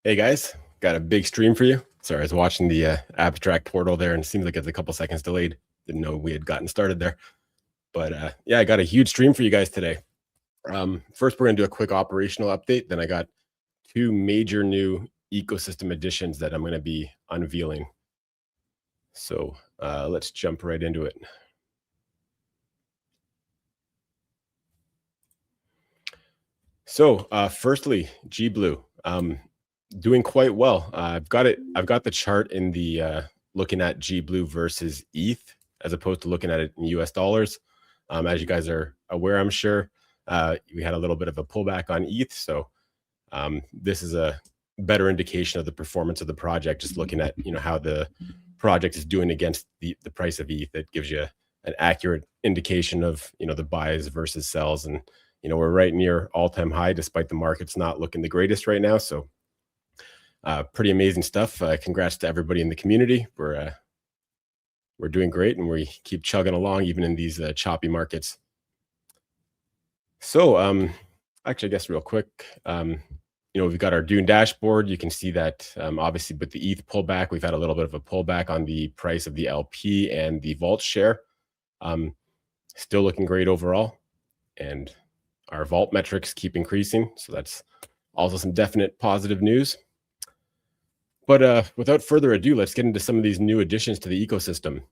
Hey guys, got a big stream for you. Sorry, I was watching the abstract portal there, and it seems like it's a couple seconds delayed. Didn't know we had gotten started there, but yeah, I got a huge stream for you guys today. First, we're gonna do a quick operational update. Then I got two major new ecosystem additions that I'm gonna be unveiling. So let's jump right into it. So firstly, GBLE. Doing quite well. I've got it. I've got the chart in the looking at GBLE versus ETH as opposed to looking at it in US dollars. As you guys are aware, I'm sure we had a little bit of a pullback on ETH, so this is a better indication of the performance of the project. Just looking at how the project is doing against the price of ETH, it gives you an accurate indication of the buys versus sells, and we're right near all-time high despite the market's not looking the greatest right now. So pretty amazing stuff. Congrats to everybody in the community. We're doing great, and we keep chugging along even in these choppy markets. So actually, I guess real quick, we've got our Dune dashboard. You can see that obviously with the ETH pullback, we've had a little bit of a pullback on the price of the LP and the Vault share. Still looking great overall, and our Vault metrics keep increasing. So that's also some definite positive news. But without further ado, let's get into some of these new additions to the ecosystem.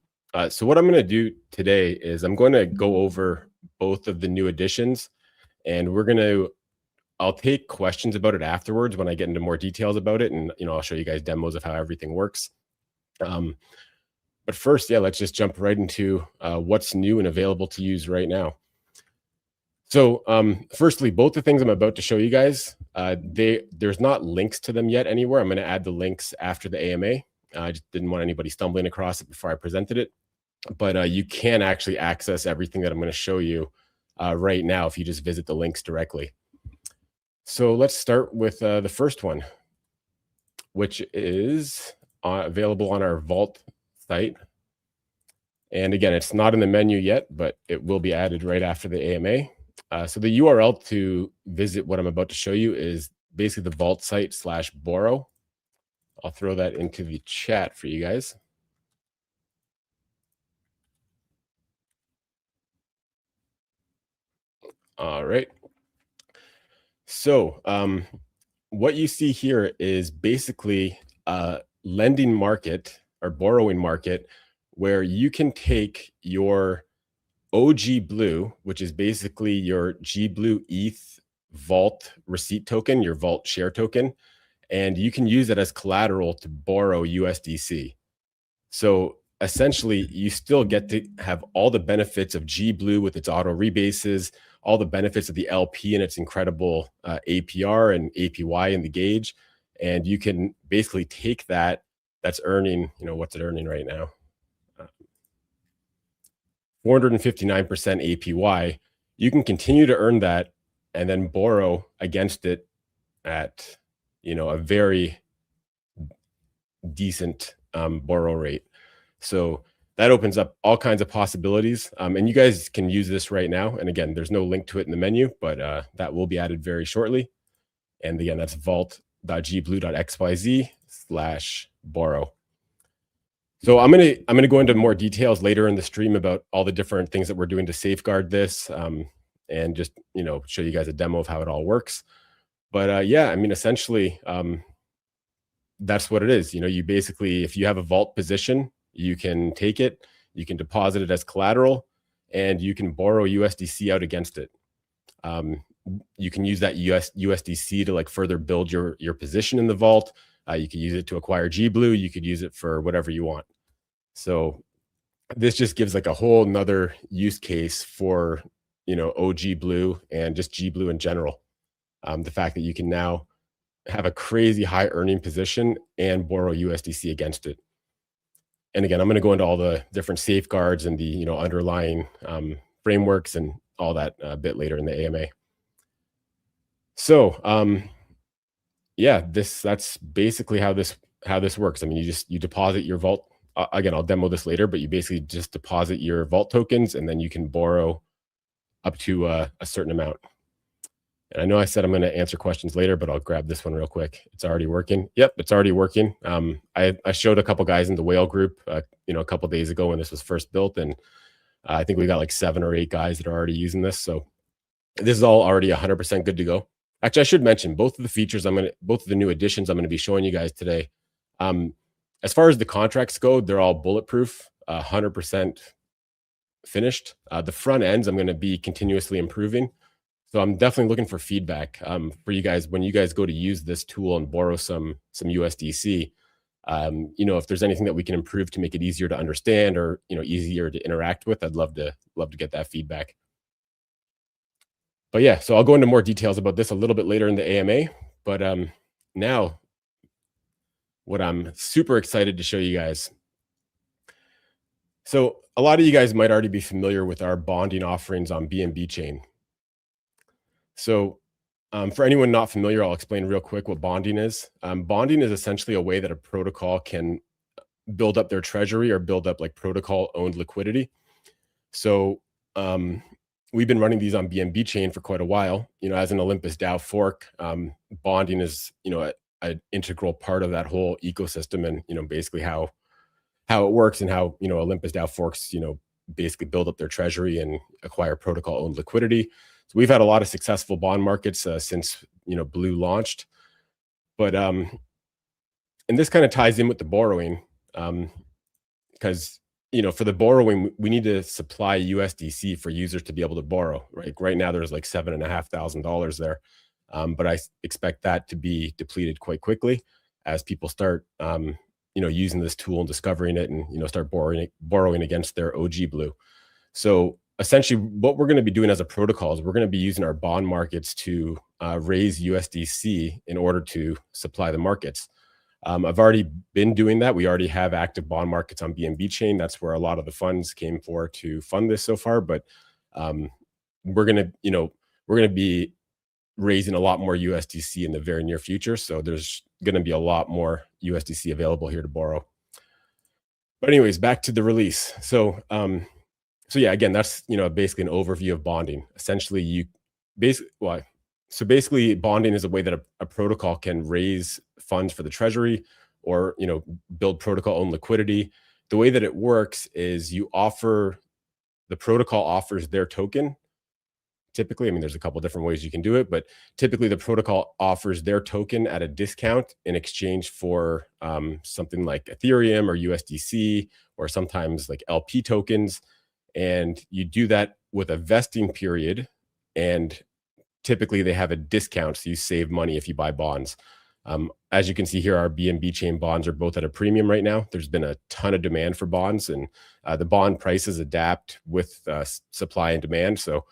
So what I'm going to do today is I'm going to go over both of the new additions, and I'll take questions about it afterwards when I get into more details about it, and I'll show you guys demos of how everything works. But first, yeah, let's just jump right into what's new and available to use right now. So firstly, both the things I'm about to show you guys, there's not links to them yet anywhere. I'm going to add the links after the AMA. I just didn't want anybody stumbling across it before I presented it. But you can actually access everything that I'm going to show you right now if you just visit the links directly. So let's start with the first one, which is available on our Vault site. And again, it's not in the menu yet, but it will be added right after the AMA. So the URL to visit what I'm about to show you is basically the Vault site /borrow. I'll throw that into the chat for you guys. All right. So what you see here is basically a lending market or borrowing market where you can take your OG Blue, which is basically your GBLE ETH Vault receipt token, your Vault share token, and you can use it as collateral to borrow USDC. So essentially, you still get to have all the benefits of GBLE with its auto rebases, all the benefits of the LP and its incredible APR and APY in the gauge, and you can basically take that's earning, what's it earning right now? 459% APY, you can continue to earn that and then borrow against it at, a very decent borrow rate. So that opens up all kinds of possibilities. And you guys can use this right now. And again, there's no link to it in the menu, but that will be added very shortly. And again, that's vault.gblue.xyz/borrow. So I'm gonna go into more details later in the stream about all the different things that we're doing to safeguard this, and just show you guys a demo of how it all works. But yeah, I mean, essentially, that's what it is. You basically, if you have a Vault position, you can take it, you can deposit it as collateral, and you can borrow USDC out against it. You can use that USDC to further build your position in the Vault. You could use it to acquire GBLE. You could use it for whatever you want. So this just gives a whole nother use case for, OG Blue and just GBLE in general. The fact that you can now have a crazy high earning position and borrow USDC against it. And again, I'm going to go into all the different safeguards and the, underlying frameworks and all that a bit later in the AMA. So, yeah, that's basically how this works. I mean, you deposit your Vault. Again, I'll demo this later, but you basically just deposit your Vault tokens, and then you can borrow up to a certain amount. And I know I said I'm going to answer questions later, but I'll grab this one real quick. It's already working. Yep, it's already working. I showed a couple guys in the whale group, a couple days ago when this was first built, and I think we got like 7 or 8 guys that are already using this. So this is all already 100% good to go. Actually, I should mention both of the features both of the new additions I'm going to be showing you guys today. As far as the contracts go, they're all bulletproof, 100% finished. The front ends I'm going to be continuously improving. So I'm definitely looking for feedback for you guys when you guys go to use this tool and borrow some USDC. If there's anything that we can improve to make it easier to understand or easier to interact with, I'd love to get that feedback. But yeah, so I'll go into more details about this a little bit later in the AMA. But now, what I'm super excited to show you guys. So a lot of you guys might already be familiar with our bonding offerings on BNB chain. So for anyone not familiar, I'll explain real quick what bonding is. Bonding is essentially a way that a protocol can build up their treasury or build up like protocol-owned liquidity. So we've been running these on BNB chain for quite a while. As an Olympus DAO fork, bonding is an integral part of that whole ecosystem, and basically how it works and how Olympus DAO forks basically build up their treasury and acquire protocol-owned liquidity. So we've had a lot of successful bond markets since Blue launched, but and this kind of ties in with the borrowing because for the borrowing we need to supply USDC for users to be able to borrow. Right now there's like $7,500 there, but I expect that to be depleted quite quickly as people start using this tool and discovering it and start borrowing against their OG Blue. So essentially what we're going to be doing as a protocol is we're going to be using our bond markets to raise USDC in order to supply the markets. I've already been doing that. We already have active bond markets on BNB chain. That's where a lot of the funds came for to fund this so far. But we're going to be raising a lot more USDC in the very near future. So there's going to be a lot more USDC available here to borrow. But anyways, back to the release. So yeah, again, that's basically an overview of bonding. Essentially, basically bonding is a way that a protocol can raise funds for the treasury or build protocol-owned liquidity. The way that it works is the protocol offers their token. Typically, there's a couple different ways you can do it, but typically the protocol offers their token at a discount in exchange for something like Ethereum or USDC or sometimes like LP tokens. And you do that with a vesting period, and typically they have a discount, so you save money if you buy bonds. As you can see here, our BNB chain bonds are both at a premium right now. There's been a ton of demand for bonds, and the bond prices adapt with supply and demand. So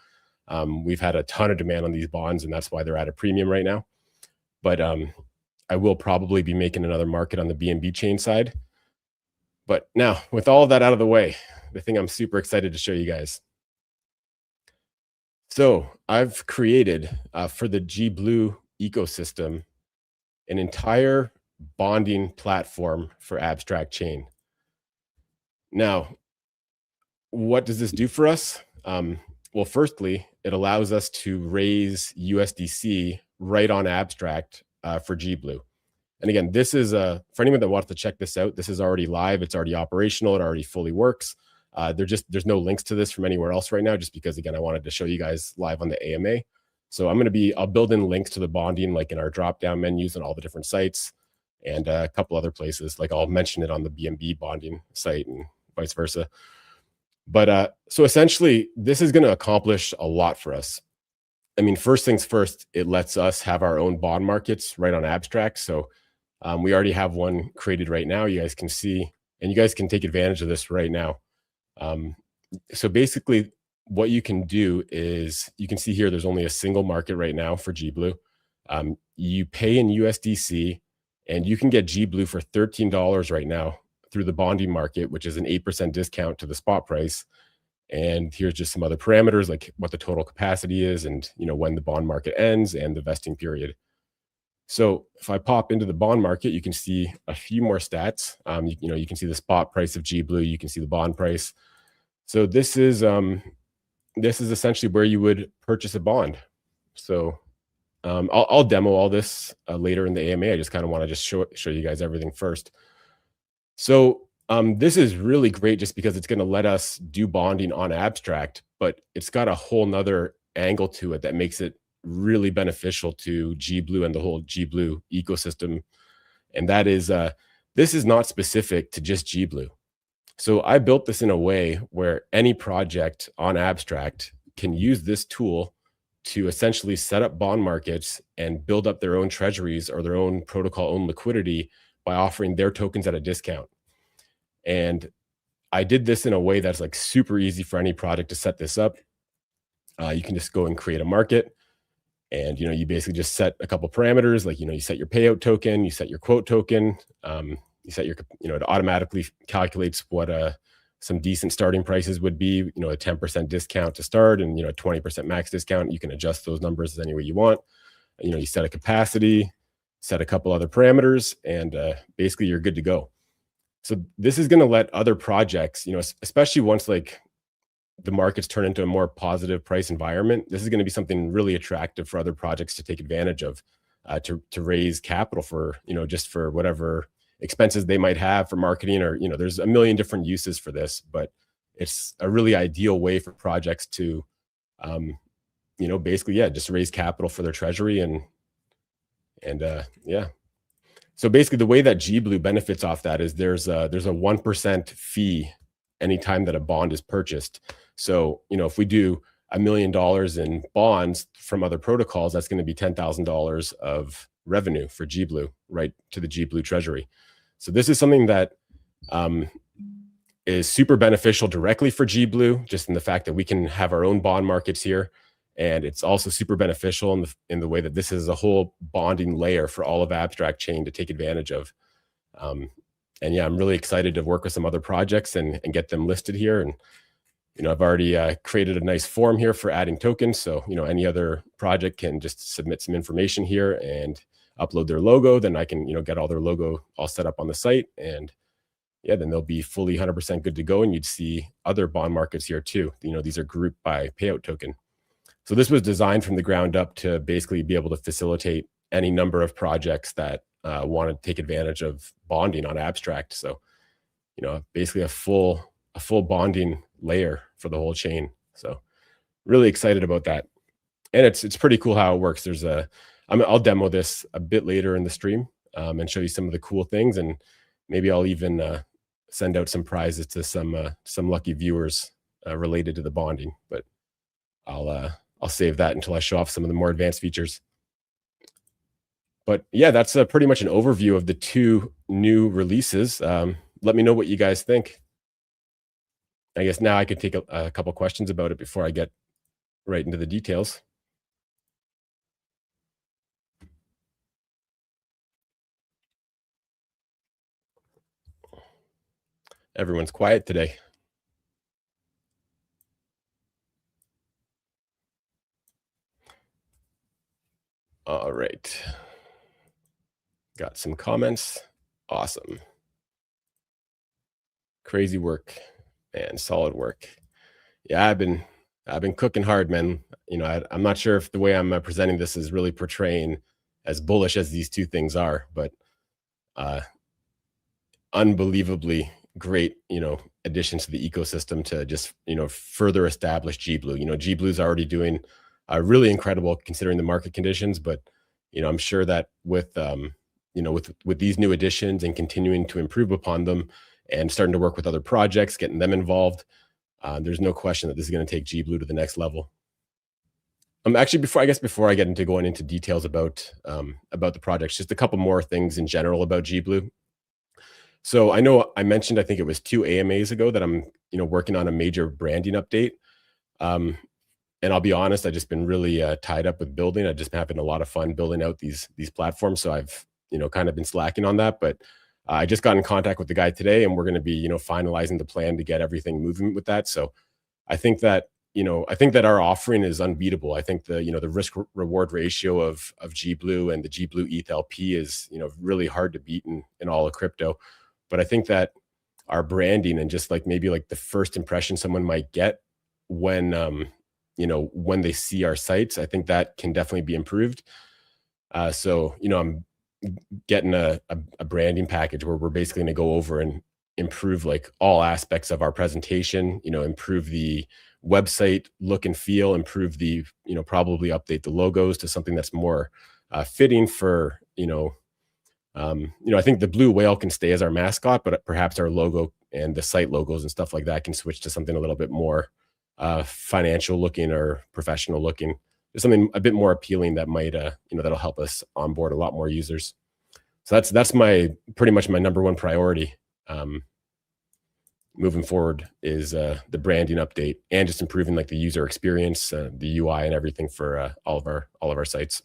we've had a ton of demand on these bonds, and that's why they're at a premium right now. But I will probably be making another market on the BNB chain side. But now, with all of that out of the way, the thing I'm super excited to show you guys. So I've created for the GBLE ecosystem an entire bonding platform for Abstract Chain. Now, what does this do for us? Well, firstly, it allows us to raise USDC right on Abstract for GBLE. And again, this is for anyone that wants to check this out, this is already live. It's already operational. It already fully works. There's no links to this from anywhere else right now, just because, again, I wanted to show you guys live on the AMA. So I'll build in links to the bonding, like in our drop-down menus and all the different sites and a couple other places. Like I'll mention it on the BNB bonding site and vice versa. But so essentially, this is going to accomplish a lot for us. First things first, it lets us have our own bond markets right on Abstract. So we already have one created right now. You guys can see, and you guys can take advantage of this right now. So basically, what you can do is you can see here, there's only a single market right now for GBLE. You pay in USDC, and you can get GBLE for $13 right now through the bonding market, which is an 8% discount to the spot price. And here's just some other parameters, like what the total capacity is and when the bond market ends and the vesting period. So if I pop into the bond market, you can see a few more stats. You can see the spot price of GBLE, you can see the bond price. So this is essentially where you would purchase a bond. So I'll demo all this later in the AMA. I just kind of want to just show you guys everything first. So this is really great just because it's going to let us do bonding on abstract, but it's got a whole nother angle to it that makes it really beneficial to GBLE and the whole GBLE ecosystem. And that is, this is not specific to just GBLE. So I built this in a way where any project on abstract can use this tool to essentially set up bond markets and build up their own treasuries or their own protocol own liquidity by offering their tokens at a discount. And I did this in a way that's like super easy for any project to set this up. You can just go and create a market, and you basically just set a couple parameters, like you set your payout token, you set your quote token, you set your it automatically calculates what some decent starting prices would be, a 10% discount to start, and a 20% max discount. You can adjust those numbers any way you want. You set a capacity, set a couple other parameters, and basically you're good to go. So this is going to let other projects, especially once like the markets turn into a more positive price environment, this is going to be something really attractive for other projects to take advantage of, to raise capital for, just for whatever expenses they might have for marketing, or, there's a million different uses for this, but it's a really ideal way for projects to, basically, yeah, just raise capital for their treasury and yeah. So basically the way that GBLE benefits off that is there's a 1% fee anytime that a bond is purchased. So, if we do $1 million in bonds from other protocols, that's going to be $10,000 of revenue for GBLE, right to the GBLE treasury. So this is something that is super beneficial directly for GBLE, just in the fact that we can have our own bond markets here. And it's also super beneficial in the way that this is a whole bonding layer for all of Abstract Chain to take advantage of. And yeah, I'm really excited to work with some other projects and get them listed here. And, I've already created a nice form here for adding tokens. So, any other project can just submit some information here and upload their logo. Then I can, get all their logo all set up on the site. And yeah, then they'll be fully 100% good to go. And you'd see other bond markets here too. These are grouped by payout token. So this was designed from the ground up to basically be able to facilitate any number of projects that want to take advantage of bonding on abstract. So, basically a full bonding layer for the whole chain. So really excited about that. And it's pretty cool how it works. I'll demo this a bit later in the stream and show you some of the cool things. And maybe I'll even send out some prizes to some lucky viewers related to the bonding, but I'll save that until I show off some of the more advanced features. But yeah, that's pretty much an overview of the two new releases. Let me know what you guys think. I guess now I could take a couple questions about it before I get right into the details. Everyone's quiet today. All right. Got some comments. Awesome. Crazy work and solid work. Yeah, I've been cooking hard, man. I'm not sure if the way I'm presenting this is really portraying as bullish as these two things are, but unbelievably great, additions to the ecosystem to just, further establish GBLE. GBLE is already doing really incredible considering the market conditions, but, I'm sure that with, with these new additions and continuing to improve upon them and starting to work with other projects, getting them involved, there's no question that this is going to take GBLE to the next level. Actually, before I get into going into details about the projects, just a couple more things in general about GBLE. So I know I mentioned, I think it was 2 AMAs ago, that I'm, working on a major branding update. And I'll be honest, I've just been really tied up with building. I've just been having a lot of fun building out these platforms. So I've, kind of been slacking on that. But I just got in contact with the guy today, and we're going to be, finalizing the plan to get everything moving with that. So I think that, our offering is unbeatable. I think the risk reward ratio of GBLE and the GBLE ETH LP is, really hard to beat in all of crypto. But I think that our branding and just like maybe like the first impression someone might get when, when they see our sites, I think that can definitely be improved. So, I'm getting a branding package where we're basically going to go over and improve like all aspects of our presentation, improve the website look and feel, improve the, probably update the logos to something that's more fitting for, I think the blue whale can stay as our mascot, but perhaps our logo and the site logos and stuff like that can switch to something a little bit more financial looking or professional looking. There's something a bit more appealing that might, that'll help us onboard a lot more users. So that's my pretty much my number one priority moving forward is the branding update and just improving like the user experience, the UI and everything for all of our sites.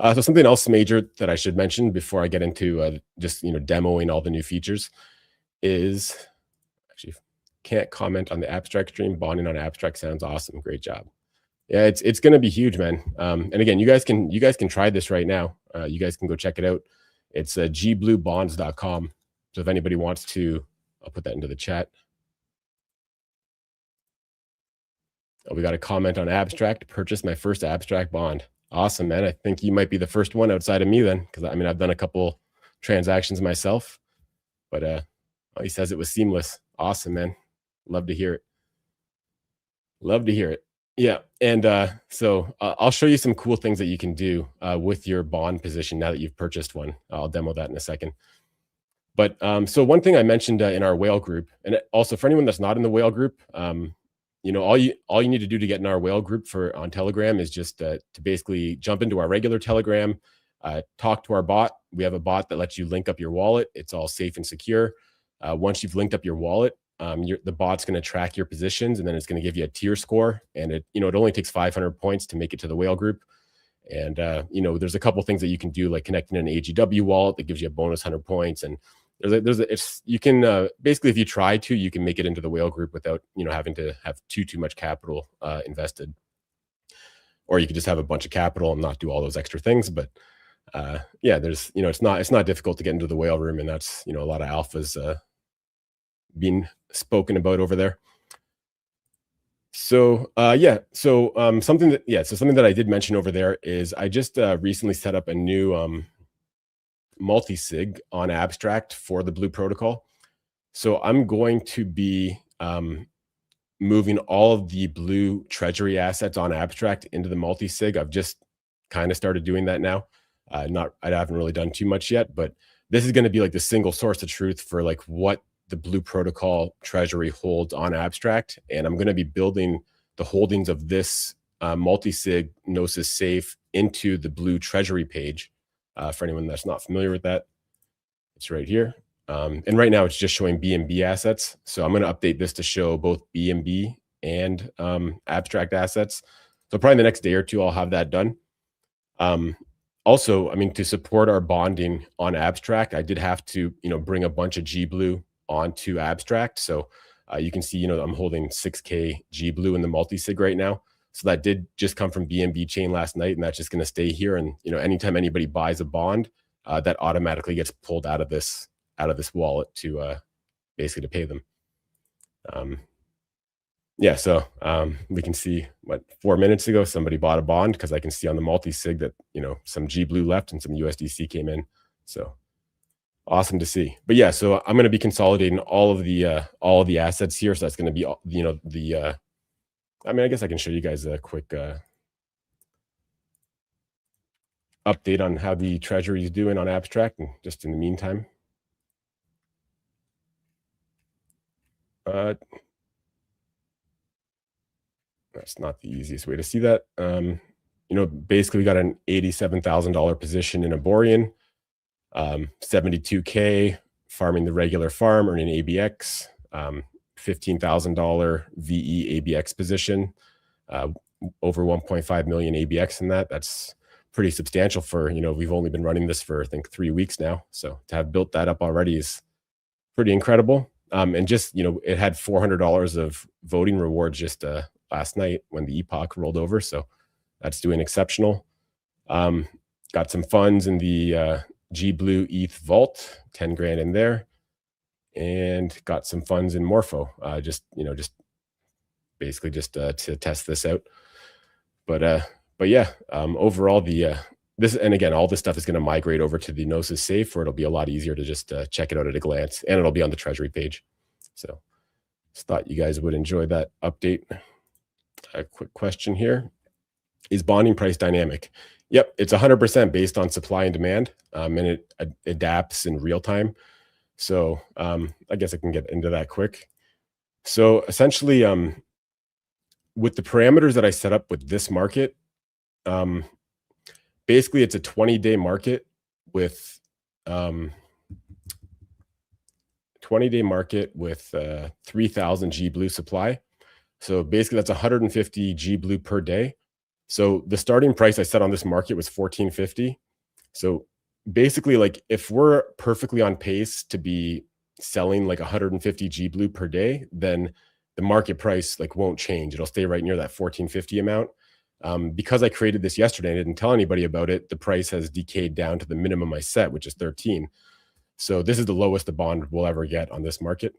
So something else major that I should mention before I get into just demoing all the new features is actually can't comment on the abstract stream. Bonding on abstract sounds awesome. Great job. Yeah, it's going to be huge, man. And again, you guys can try this right now. You guys can go check it out. It's gbluebonds.com. So if anybody wants to, I'll put that into the chat. Oh, we got a comment on abstract. Purchased my first abstract bond. Awesome, man. I think you might be the first one outside of me then, because I mean I've done a couple transactions myself, but he says it was seamless. Awesome, man. Love to hear it. Love to hear it. Yeah, and so I'll show you some cool things that you can do with your bond position now that you've purchased one. I'll demo that in a second. But so one thing I mentioned in our whale group, and also for anyone that's not in the whale group, all you need to do to get in our whale group on Telegram is just to basically jump into our regular Telegram, talk to our bot. We have a bot that lets you link up your wallet. It's all safe and secure. Once you've linked up your wallet, the bot's going to track your positions, and then it's going to give you a tier score. And it only takes 500 points to make it to the whale group. And there's a couple things that you can do, like connecting an AGW wallet that gives you a bonus 100 points. And you can basically, if you try to, you can make it into the whale group without having to have too much capital invested. Or you could just have a bunch of capital and not do all those extra things. But yeah, there's it's not difficult to get into the whale room, and that's a lot of alphas being spoken about over there. So something that I did mention over there is I just recently set up a new multi-sig on abstract for the Blue protocol. So I'm going to be moving all of the Blue treasury assets on abstract into the multi-sig. I've just kind of started doing that now. I haven't really done too much yet, but this is going to be like the single source of truth for like what the Blue protocol treasury holds on abstract. And I'm going to be building the holdings of this multi-sig Gnosis safe into the Blue treasury page. For anyone that's not familiar with that, it's right here. And right now it's just showing BNB assets. So I'm going to update this to show both BNB and abstract assets. So probably the next day or two, I'll have that done. Also, I mean, to support our bonding on abstract, I did have to, bring a bunch of GBLU onto abstract. So you can see, I'm holding 6K GBLU in the multi-sig right now. So that did just come from BNB chain last night, and that's just going to stay here. And anytime anybody buys a bond, that automatically gets pulled out of this wallet to basically to pay them. Yeah, so we can see 4 minutes ago somebody bought a bond, because I can see on the multi-sig that some GBLU left and some USDC came in. So awesome to see. But yeah, so I'm going to be consolidating all of the assets here. So that's going to be I mean, I guess I can show you guys a quick update on how the treasury is doing on abstract, and just in the meantime. That's not the easiest way to see that. Basically we got an $87,000 position in a Borean, 72K farming the regular farm, earning ABX, $15,000 VE ABX position, over 1.5 million ABX in that. That's pretty substantial for, we've only been running this for I think 3 weeks now. So to have built that up already is pretty incredible. And just, it had $400 of voting rewards just last night when the epoch rolled over. So that's doing exceptional. Got some funds in the GBLU ETH vault, 10 grand in there. And got some funds in Morpho, just basically just to test this out. But yeah, overall the this, and again, all this stuff is going to migrate over to the Gnosis Safe, where it'll be a lot easier to just check it out at a glance, and it'll be on the treasury page. So just thought you guys would enjoy that update. A quick question here. Is bonding price dynamic? Yep, it's 100% based on supply and demand, and it adapts in real time. So I guess I can get into that quick. So essentially, with the parameters that I set up with this market, basically it's a 20-day market with 3,000 GBLE supply. So basically that's 150 GBLE per day. So the starting price I set on this market was 1450. So basically, like, if we're perfectly on pace to be selling like 150 GBLE per day, then the market price like won't change. It'll stay right near that 1450 amount. Because I created this yesterday and didn't tell anybody about it, the price has decayed down to the minimum I set, which is 13. So this is the lowest the bond will ever get on this market.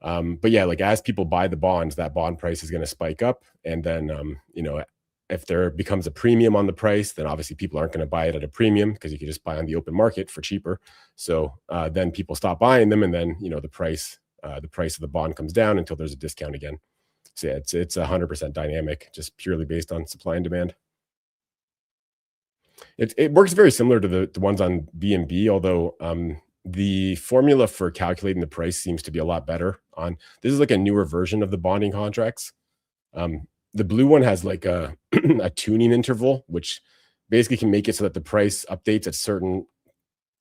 But yeah, like, as people buy the bonds, that bond price is going to spike up. And then, you know, if there becomes a premium on the price, then obviously people aren't going to buy it at a premium, because you can just buy on the open market for cheaper. So then people stop buying them, and then, you know, the price of the bond comes down until there's a discount again. So yeah, it's 100% dynamic, just purely based on supply and demand. It works very similar to the ones on BNB, although the formula for calculating the price seems to be a lot better. This is like a newer version of the bonding contracts. The blue one has like a tuning interval, which basically can make it so that the price updates at certain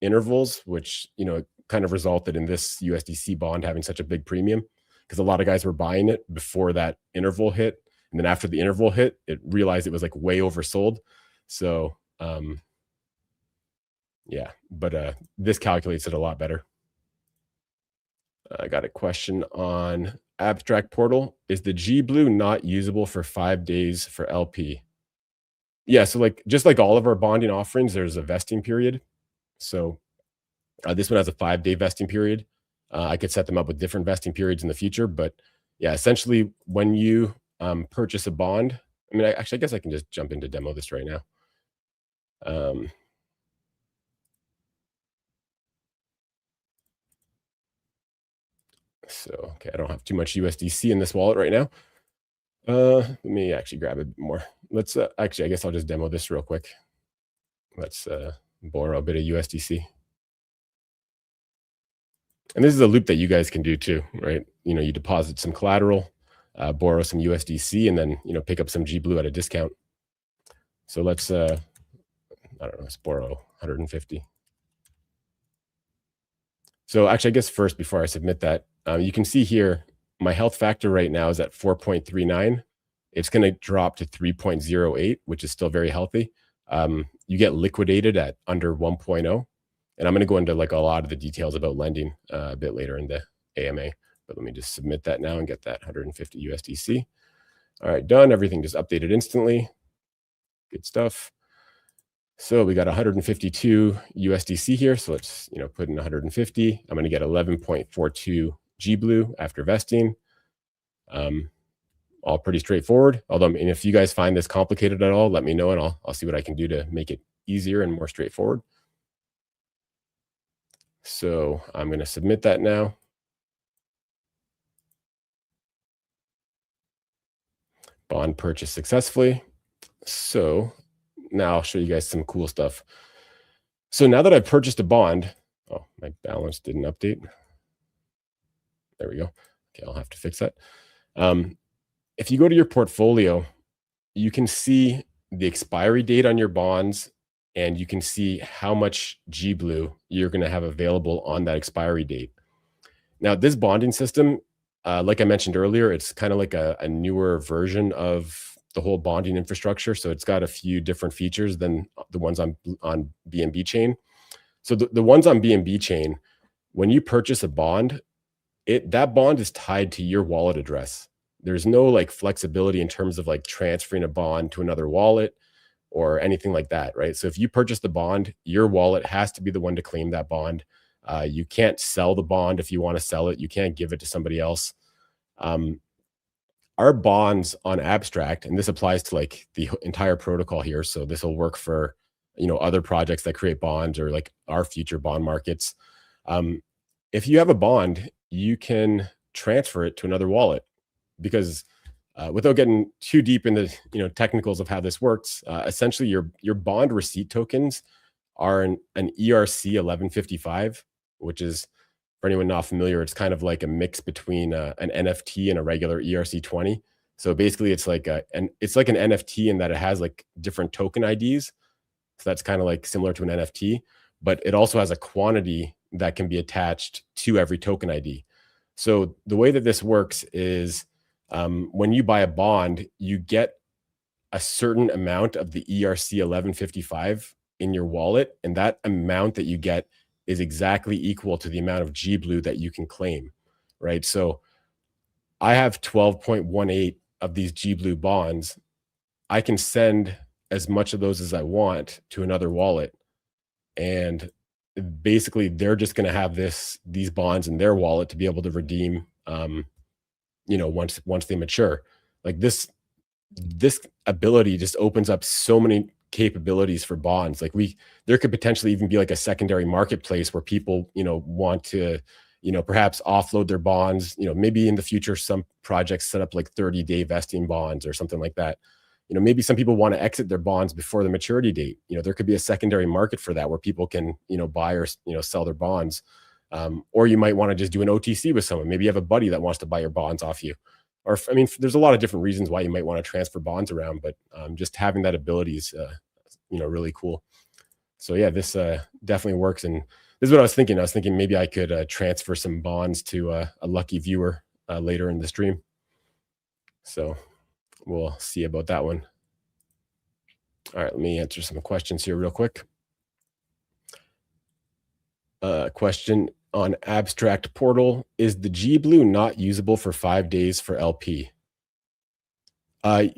intervals, which, you know, kind of resulted in this USDC bond having such a big premium, because a lot of guys were buying it before that interval hit. And then after the interval hit, it realized it was like way oversold. So yeah, but this calculates it a lot better. I got a question on Abstract Portal. Is the GBLE not usable for 5 days for LP? Yeah, so like, just like all of our bonding offerings, there's a vesting period. So this one has a 5-day vesting period. I could set them up with different vesting periods in the future, but yeah, essentially when you purchase a bond, I mean, I guess I can just jump into demo this right now. So, okay, I don't have too much USDC in this wallet right now. Let me actually grab a bit more. Let's actually, I guess I'll just demo this real quick. Let's borrow a bit of USDC. And this is a loop that you guys can do too, right? You know, you deposit some collateral, borrow some USDC, and then, you know, pick up some GBLE at a discount. So let's, I don't know, let's borrow 150. So actually, I guess first, before I submit that, you can see here, my health factor right now is at 4.39. It's going to drop to 3.08, which is still very healthy. You get liquidated at under 1.0. And I'm going to go into like a lot of the details about lending a bit later in the AMA. But let me just submit that now and get that 150 USDC. All right, done. Everything just updated instantly. Good stuff. So we got 152 USDC here. So let's, you know, put in 150. I'm going to get 11.42 GBLE after vesting. All pretty straightforward. Although, I mean, if you guys find this complicated at all, let me know, and I'll see what I can do to make it easier and more straightforward. So I'm going to submit that now. Bond purchase successfully. So now I'll show you guys some cool stuff. So now that I've purchased a bond, oh, my balance didn't update. There we go. Okay, I'll have to fix that. If you go to your portfolio, you can see the expiry date on your bonds, and you can see how much GBLE you're going to have available on that expiry date. Now, this bonding system, like I mentioned earlier, it's kind of like a newer version of the whole bonding infrastructure. So it's got a few different features than the ones on BNB chain. So the ones on BNB chain, when you purchase a bond, that bond is tied to your wallet address. There's no like flexibility in terms of like transferring a bond to another wallet or anything like that, right? So if you purchase the bond, your wallet has to be the one to claim that bond. You can't sell the bond if you want to sell it. You can't give it to somebody else. Our bonds on Abstract, and this applies to like the entire protocol here, so this will work for, other projects that create bonds or like our future bond markets. Um, if you have a bond, you can transfer it to another wallet because without getting too deep into technicals of how this works, essentially your bond receipt tokens are an ERC 1155, which is, for anyone not familiar, it's kind of like a mix between an NFT and a regular ERC 20. So basically, it's like an NFT in that it has like different token IDs. So that's kind of like similar to an NFT, but it also has a quantity that can be attached to every token ID. So the way that this works is when you buy a bond, you get a certain amount of the ERC 1155 in your wallet, and that amount that you get is exactly equal to the amount of GBLE that you can claim, right? So I have 12.18 of these GBLE bonds. I can send as much of those as I want to another wallet, and basically they're just going to have these bonds in their wallet to be able to redeem, once they mature. Like this ability just opens up so many capabilities for bonds. Like there could potentially even be like a secondary marketplace where people, want to, perhaps offload their bonds. Maybe in the future, some projects set up like 30-day vesting bonds or something like that. Maybe some people want to exit their bonds before the maturity date. There could be a secondary market for that where people can, buy or, sell their bonds. Or you might want to just do an OTC with someone. Maybe you have a buddy that wants to buy your bonds off you. Or, I mean, there's a lot of different reasons why you might want to transfer bonds around, but just having that ability is, really cool. So yeah, this definitely works. And this is what I was thinking. I was thinking maybe I could transfer some bonds to a lucky viewer later in the stream. So we'll see about that one. All right, let me answer some questions here real quick. Question on Abstract Portal: is the GBLE not usable for 5 days for LP? I'm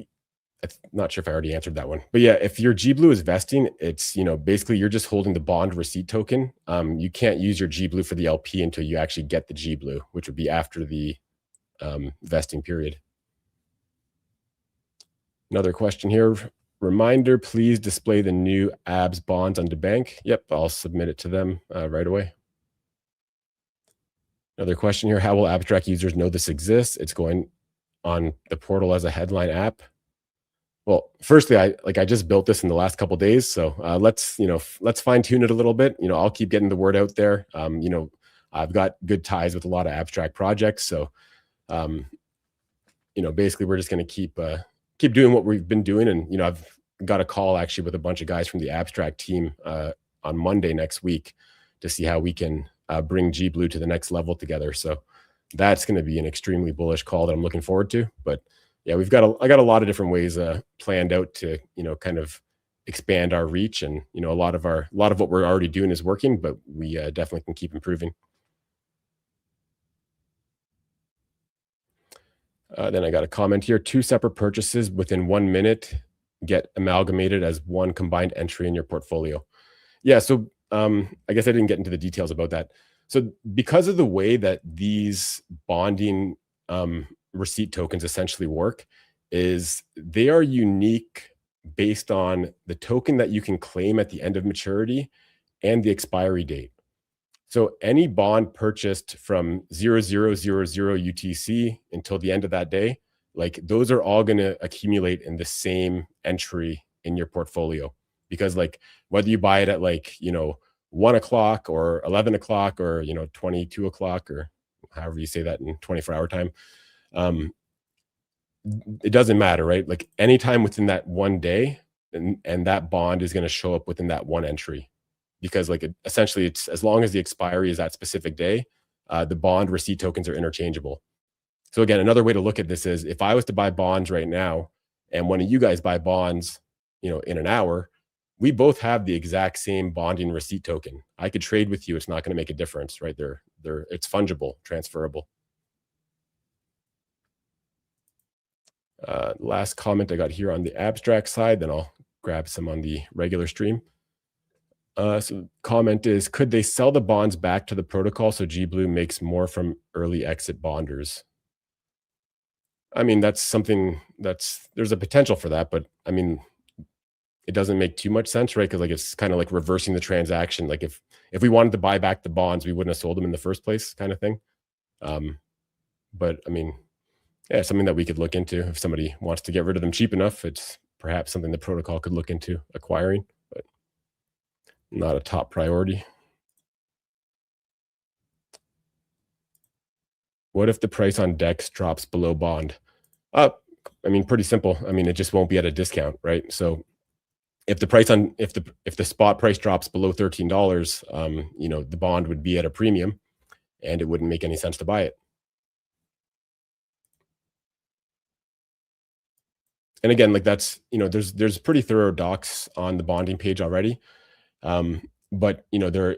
not sure if I already answered that one, but yeah, if your GBLE is vesting, it's, basically you're just holding the bond receipt token. You can't use your GBLE for the LP until you actually get the GBLE, which would be after the vesting period. Another question here. Reminder, please display the new ABS bonds on DeBank. Yep, I'll submit it to them right away. Another question here. How will Abstract users know this exists? It's going on the portal as a headline app. Well, firstly, I just built this in the last couple of days, so let's fine tune it a little bit. I'll keep getting the word out there. I've got good ties with a lot of Abstract projects, so basically we're just going to keep doing what we've been doing. And I've got a call actually with a bunch of guys from the Abstract team on Monday next week to see how we can bring GBLE to the next level together. So that's going to be an extremely bullish call that I'm looking forward to. But yeah, I got a lot of different ways planned out to kind of expand our reach, and a lot of what we're already doing is working, but we definitely can keep improving. Then I got a comment here: 2 separate purchases within 1 minute get amalgamated as one combined entry in your portfolio. Yeah, so I guess I didn't get into the details about that. So because of the way that these bonding receipt tokens essentially work, is they are unique based on the token that you can claim at the end of maturity and the expiry date. So any bond purchased from 0000 UTC until the end of that day, like those are all going to accumulate in the same entry in your portfolio. Because like whether you buy it at 1 o'clock or 11 o'clock or 22 o'clock or however you say that in 24-hour time, it doesn't matter, right? Like anytime within that one day, and that bond is going to show up within that one entry. Because essentially it's as long as the expiry is that specific day, the bond receipt tokens are interchangeable. So again, another way to look at this is if I was to buy bonds right now and one of you guys buy bonds, in an hour, we both have the exact same bonding receipt token. I could trade with you. It's not going to make a difference, right? It's fungible, transferable. Last comment I got here on the Abstract side, then I'll grab some on the regular stream. So comment is, could they sell the bonds back to the protocol so GBLE makes more from early exit bonders? I mean, that's something there's a potential for that, but I mean, it doesn't make too much sense, right? Because like it's kind of like reversing the transaction. Like if we wanted to buy back the bonds, we wouldn't have sold them in the first place, kind of thing. But I mean, yeah, something that we could look into if somebody wants to get rid of them cheap enough. It's perhaps something the protocol could look into acquiring, but not a top priority. What if the price on DEX drops below bond? I mean, pretty simple. I mean, it just won't be at a discount, right? So if the price on if the spot price drops below $13, you know, the bond would be at a premium, and it wouldn't make any sense to buy it. And again, like that's, you know, there's pretty thorough docs on the bonding page already, but you know,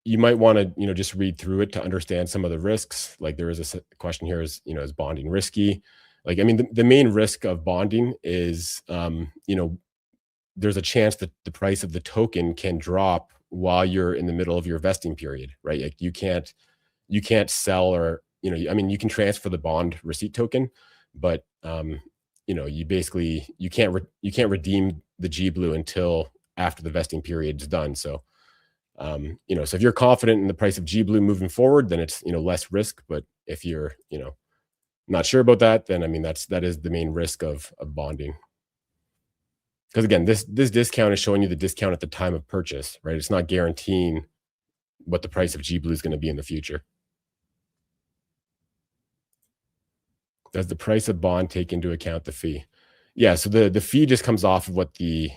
you might want to, you know, just read through it to understand some of the risks. Like there is a question here: is, you know, is bonding risky? Like, I mean, the main risk of bonding is, you know, there's a chance that the price of the token can drop while you're in the middle of your vesting period, right? Like you can't sell, or, you know, I mean, you can transfer the bond receipt token, but you know, you can't redeem the GBLE until after the vesting period is done. So you know, so if you're confident in the price of GBLE moving forward, then it's, you know, less risk. But if you're, you know, not sure about that, then I mean, that is the main risk of bonding. Because again, this discount is showing you the discount at the time of purchase, right? It's not guaranteeing what the price of GBLE is going to be in the future. Does the price of bond take into account the fee? Yeah, so the fee just comes off of what the,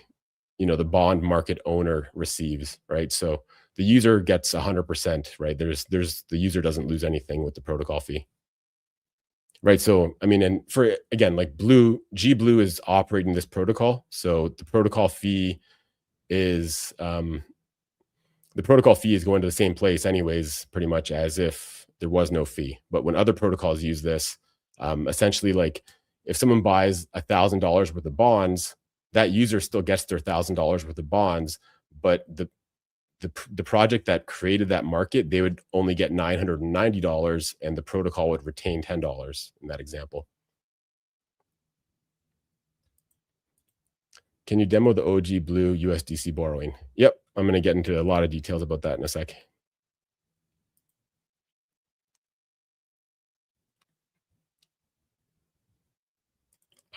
you know, the bond market owner receives, right? So the user gets 100%, right? There's the user doesn't lose anything with the protocol fee. Right. So, I mean, and for again, like GBLE is operating this protocol. So the protocol fee is going to the same place anyways, pretty much as if there was no fee. But when other protocols use this, essentially, like if someone buys $1,000 worth of bonds, that user still gets their $1,000 worth of bonds, but the project that created that market, they would only get $990, and the protocol would retain $10 in that example. Can you demo the OG Blue USDC borrowing? Yep, I'm going to get into a lot of details about that in a sec.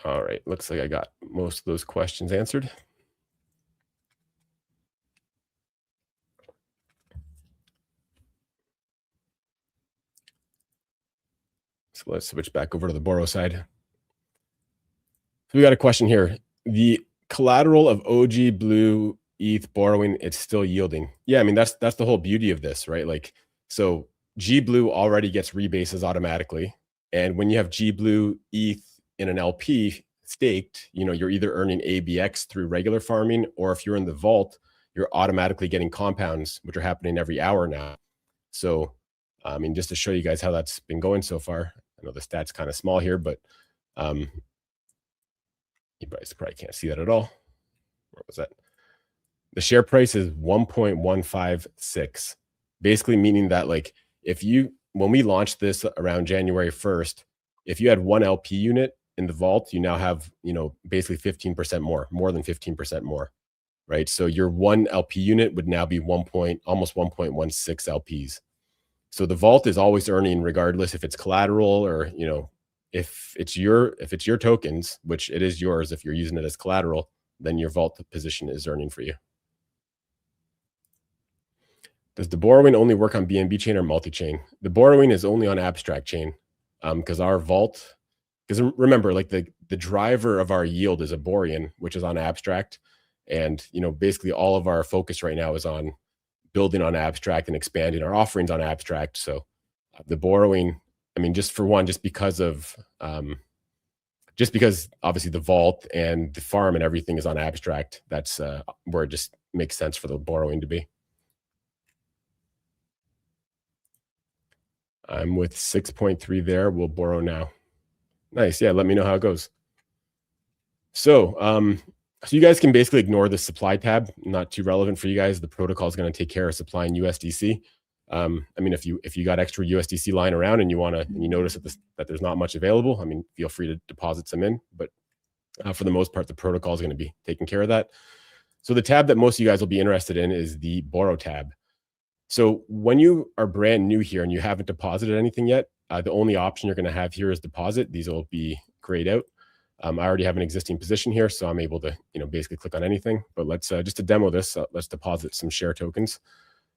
All right, looks like I got most of those questions answered. So let's switch back over to the borrow side. So we got a question here. The collateral of OG Blue ETH borrowing, it's still yielding. Yeah, I mean, that's the whole beauty of this, right? Like, so GBLE already gets rebases automatically. And when you have GBLE ETH in an LP staked, you know, you're either earning ABX through regular farming, or if you're in the vault, you're automatically getting compounds, which are happening every hour now. So, I mean, just to show you guys how that's been going so far. I know the stats kind of small here, but you guys probably can't see that at all. Where was that? The share price is 1.156, basically meaning that, like, when we launched this around January 1st, if you had one LP unit in the vault, you now have, you know, basically 15% more than 15% more, right? So your one LP unit would now be almost 1.16 LPs. So the vault is always earning, regardless if it's collateral or, you know, if it's your tokens, which it is yours if you're using it as collateral, then your vault position is earning for you. Does the borrowing only work on BNB chain or multi-chain? The borrowing is only on abstract chain, because our vault, because remember, like the driver of our yield is a Borean, which is on abstract, and, you know, basically all of our focus right now is on building on abstract and expanding our offerings on abstract. So the borrowing, I mean, just because obviously the vault and the farm and everything is on abstract, that's where it just makes sense for the borrowing to be. I'm with 6.3 there. We'll borrow now. Nice. Yeah, let me know how it goes. So, so you guys can basically ignore the supply tab. Not too relevant for you guys. The protocol is going to take care of supplying USDC. I mean, if you got extra USDC lying around and you notice that there's not much available, I mean, feel free to deposit some in. But For the most part, the protocol is going to be taking care of that. So the tab that most of you guys will be interested in is the borrow tab. So when you are brand new here and you haven't deposited anything yet, the only option you're going to have here is deposit. These will be grayed out. I already have an existing position here, so I'm able to, basically click on anything. But let's just to demo this, let's deposit some share tokens.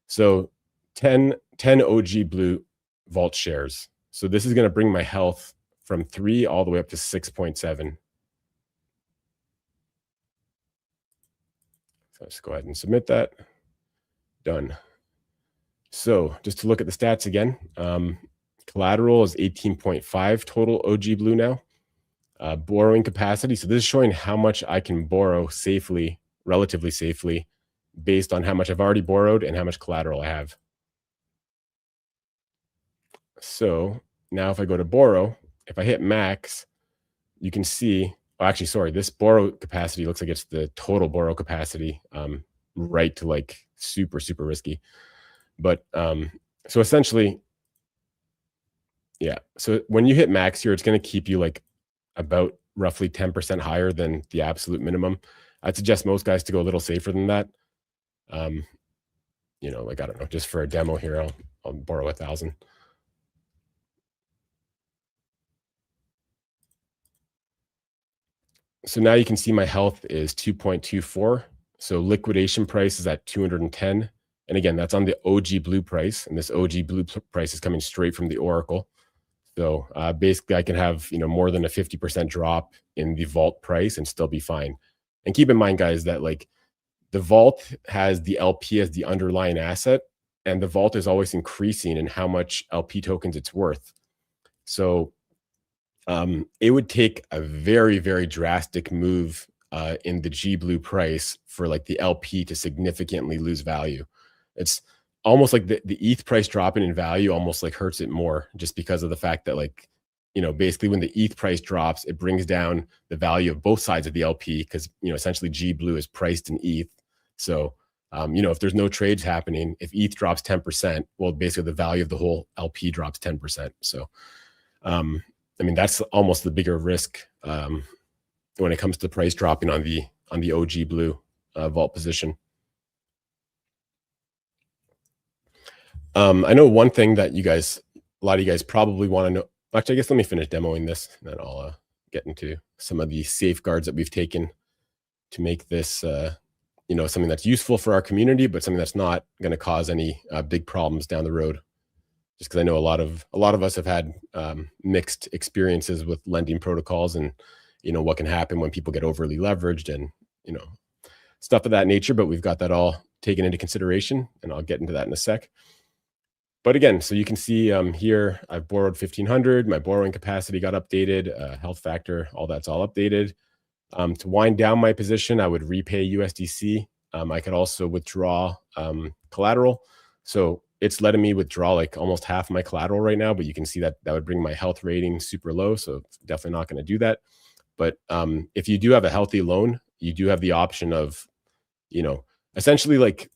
So 10 OG Blue Vault shares. So this is going to bring my health from 3 all the way up to 6.7. So let's go ahead and submit that. Done. So just to look at the stats again, collateral is 18.5 total OG Blue now. Borrowing capacity. So this is showing how much I can borrow safely, relatively safely, based on how much I've already borrowed and how much collateral I have. So now if I go to borrow, if I hit max, you can see, actually, sorry, this borrow capacity looks like it's the total borrow capacity, right to like super, super risky. But so essentially, yeah. So when you hit max here, it's going to keep you like about roughly 10% higher than the absolute minimum. I'd suggest most guys to go a little safer than that. Like, I don't know, just for a demo here, I'll borrow 1,000. So now you can see my health is 2.24. So liquidation price is at 210. And again, that's on the OG Blue price. And this OG Blue price is coming straight from the Oracle. So basically I can have, more than a 50% drop in the vault price and still be fine. And keep in mind, guys, that like the vault has the LP as the underlying asset, and the vault is always increasing in how much LP tokens it's worth. So it would take a very, very drastic move in the G Blue price for like the LP to significantly lose value. It's almost like the ETH price dropping in value almost like hurts it more, just because of the fact that like, basically when the ETH price drops, it brings down the value of both sides of the LP because, essentially G Blue is priced in ETH. So, if there's no trades happening, if ETH drops 10%, well, basically the value of the whole LP drops 10%. So, that's almost the bigger risk when it comes to price dropping on the OG Blue vault position. I know one thing that a lot of you guys probably want to know. Actually, I guess let me finish demoing this, and then I'll get into some of the safeguards that we've taken to make this, something that's useful for our community, but something that's not going to cause any big problems down the road. Just because I know a lot of us have had mixed experiences with lending protocols, and what can happen when people get overly leveraged and stuff of that nature. But we've got that all taken into consideration, and I'll get into that in a sec. But again, so you can see here, I've borrowed 1,500. My borrowing capacity got updated, health factor, all that's all updated. To wind down my position, I would repay USDC. I could also withdraw collateral. So it's letting me withdraw like almost half my collateral right now, but you can see that would bring my health rating super low. So definitely not going to do that. But if you do have a healthy loan, you do have the option of, essentially like,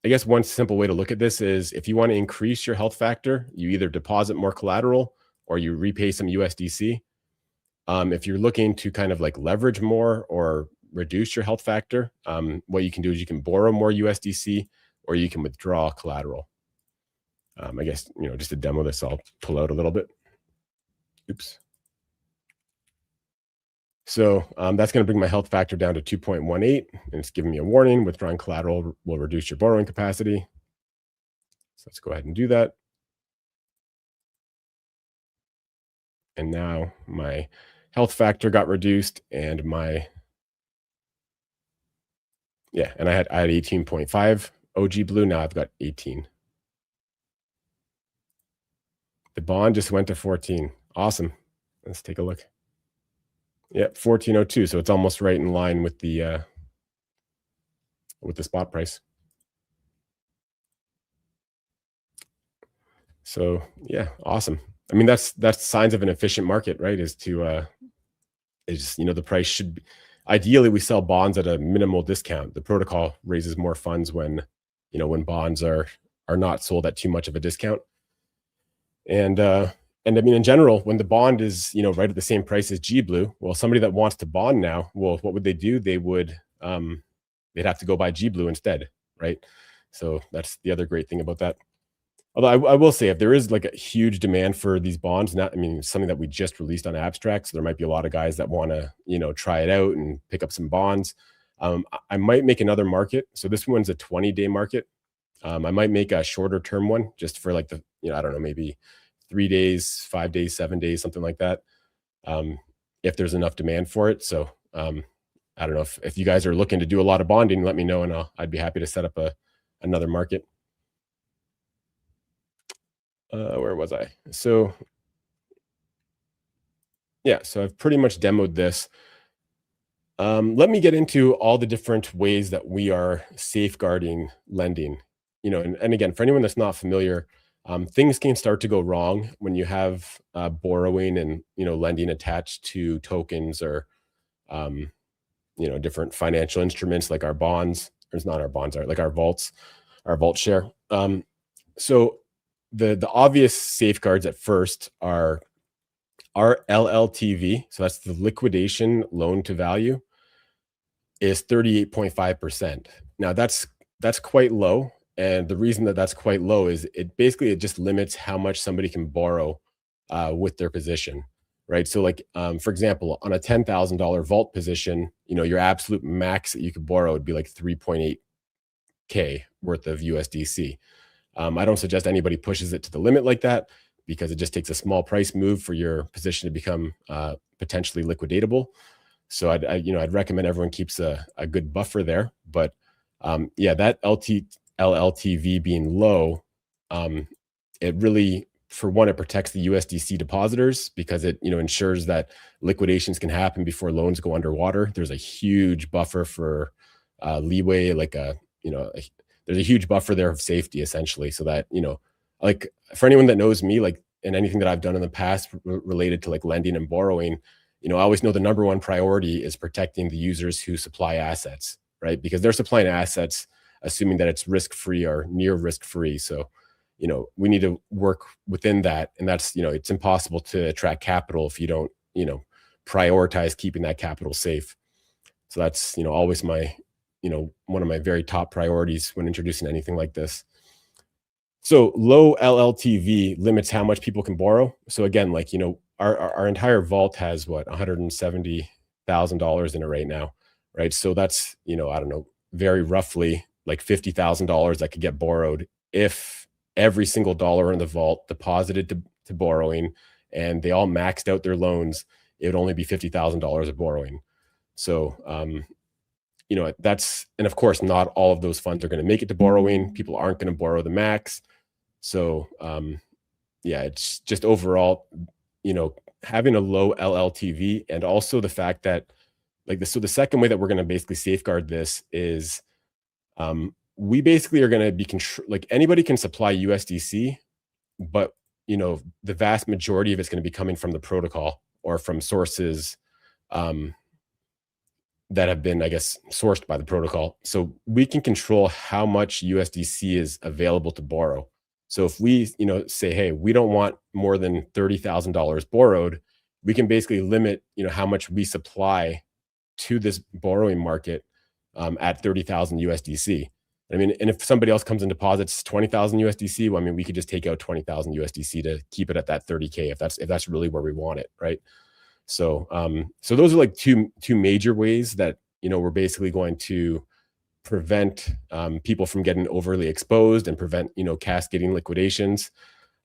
I guess one simple way to look at this is if you want to increase your health factor, you either deposit more collateral or you repay some USDC. If you're looking to kind of like leverage more or reduce your health factor, what you can do is you can borrow more USDC or you can withdraw collateral. I guess, just to demo this, I'll pull out a little bit. Oops. So that's going to bring my health factor down to 2.18, and it's giving me a warning. Withdrawing collateral will reduce your borrowing capacity. So let's go ahead and do that. And now my health factor got reduced, and and I had 18.5 OG Blue. Now I've got 18. The bond just went to 14. Awesome. Let's take a look. Yeah, 1402. So it's almost right in line with the spot price. So yeah, awesome. I mean, that's signs of an efficient market, right? The price should be, ideally we sell bonds at a minimal discount. The protocol raises more funds when bonds are not sold at too much of a discount. And And I mean, in general, when the bond is, right at the same price as G Blue, well, somebody that wants to bond now, well, what would they do? They'd have to go buy G Blue instead, right? So that's the other great thing about that. Although I will say, if there is like a huge demand for these bonds, not, I mean, something that we just released on Abstract, so there might be a lot of guys that want to, try it out and pick up some bonds. I might make another market. So this one's a 20-day market. I might make a shorter term one just for like I don't know, maybe 3 days, 5 days, 7 days, something like that. If there's enough demand for it. So I don't know if you guys are looking to do a lot of bonding, let me know, and I'd be happy to set up another market. Where was I? So yeah, so I've pretty much demoed this. Let me get into all the different ways that we are safeguarding lending. And again, for anyone that's not familiar, things can start to go wrong when you have borrowing and lending attached to tokens or different financial instruments like our bonds. Or it's not our bonds, like our vaults, our vault share. So the obvious safeguards at first are our LLTV, so that's the liquidation loan to value, is 38.5%. Now that's quite low, and the reason that that's quite low is it just limits how much somebody can borrow with their position, right? So like for example, on a $10,000 vault position, your absolute max that you could borrow would be like 3.8K worth of USDC. I don't suggest anybody pushes it to the limit like that, because it just takes a small price move for your position to become potentially liquidatable. So I'd recommend everyone keeps a good buffer there. But yeah, that LLTV being low, it really, for one, it protects the USDC depositors because it ensures that liquidations can happen before loans go underwater. There's a huge buffer for leeway, there's a huge buffer there of safety, essentially, so that like for anyone that knows me, like in anything that I've done in the past related to like lending and borrowing, I always know the number one priority is protecting the users who supply assets, right? Because they're supplying assets assuming that it's risk-free or near risk-free. So we need to work within that, and that's it's impossible to attract capital if you don't prioritize keeping that capital safe. So that's always my one of my very top priorities when introducing anything like this. So low LLTV limits how much people can borrow. So again, like, our entire vault has what, $170,000 in it right now, right? So that's, I don't know, very roughly like $50,000 that could get borrowed if every single dollar in the vault deposited to borrowing and they all maxed out their loans, it would only be $50,000 of borrowing. So, and of course, not all of those funds are going to make it to borrowing. People aren't going to borrow the max. So, yeah, it's just overall, having a low LLTV, and also the fact that so the second way that we're going to basically safeguard this is, we basically are going to be like anybody can supply USDC, but the vast majority of it's going to be coming from the protocol or from sources, that have been, I guess, sourced by the protocol. So we can control how much USDC is available to borrow. So if we, say, hey, we don't want more than $30,000 borrowed, we can basically limit, how much we supply to this borrowing market at 30,000 USDC. I mean, and if somebody else comes and deposits 20,000 USDC, well, I mean, we could just take out 20,000 USDC to keep it at that 30K if that's really where we want it, right? So, so those are like two major ways that, we're basically going to prevent people from getting overly exposed and prevent, cascading liquidations.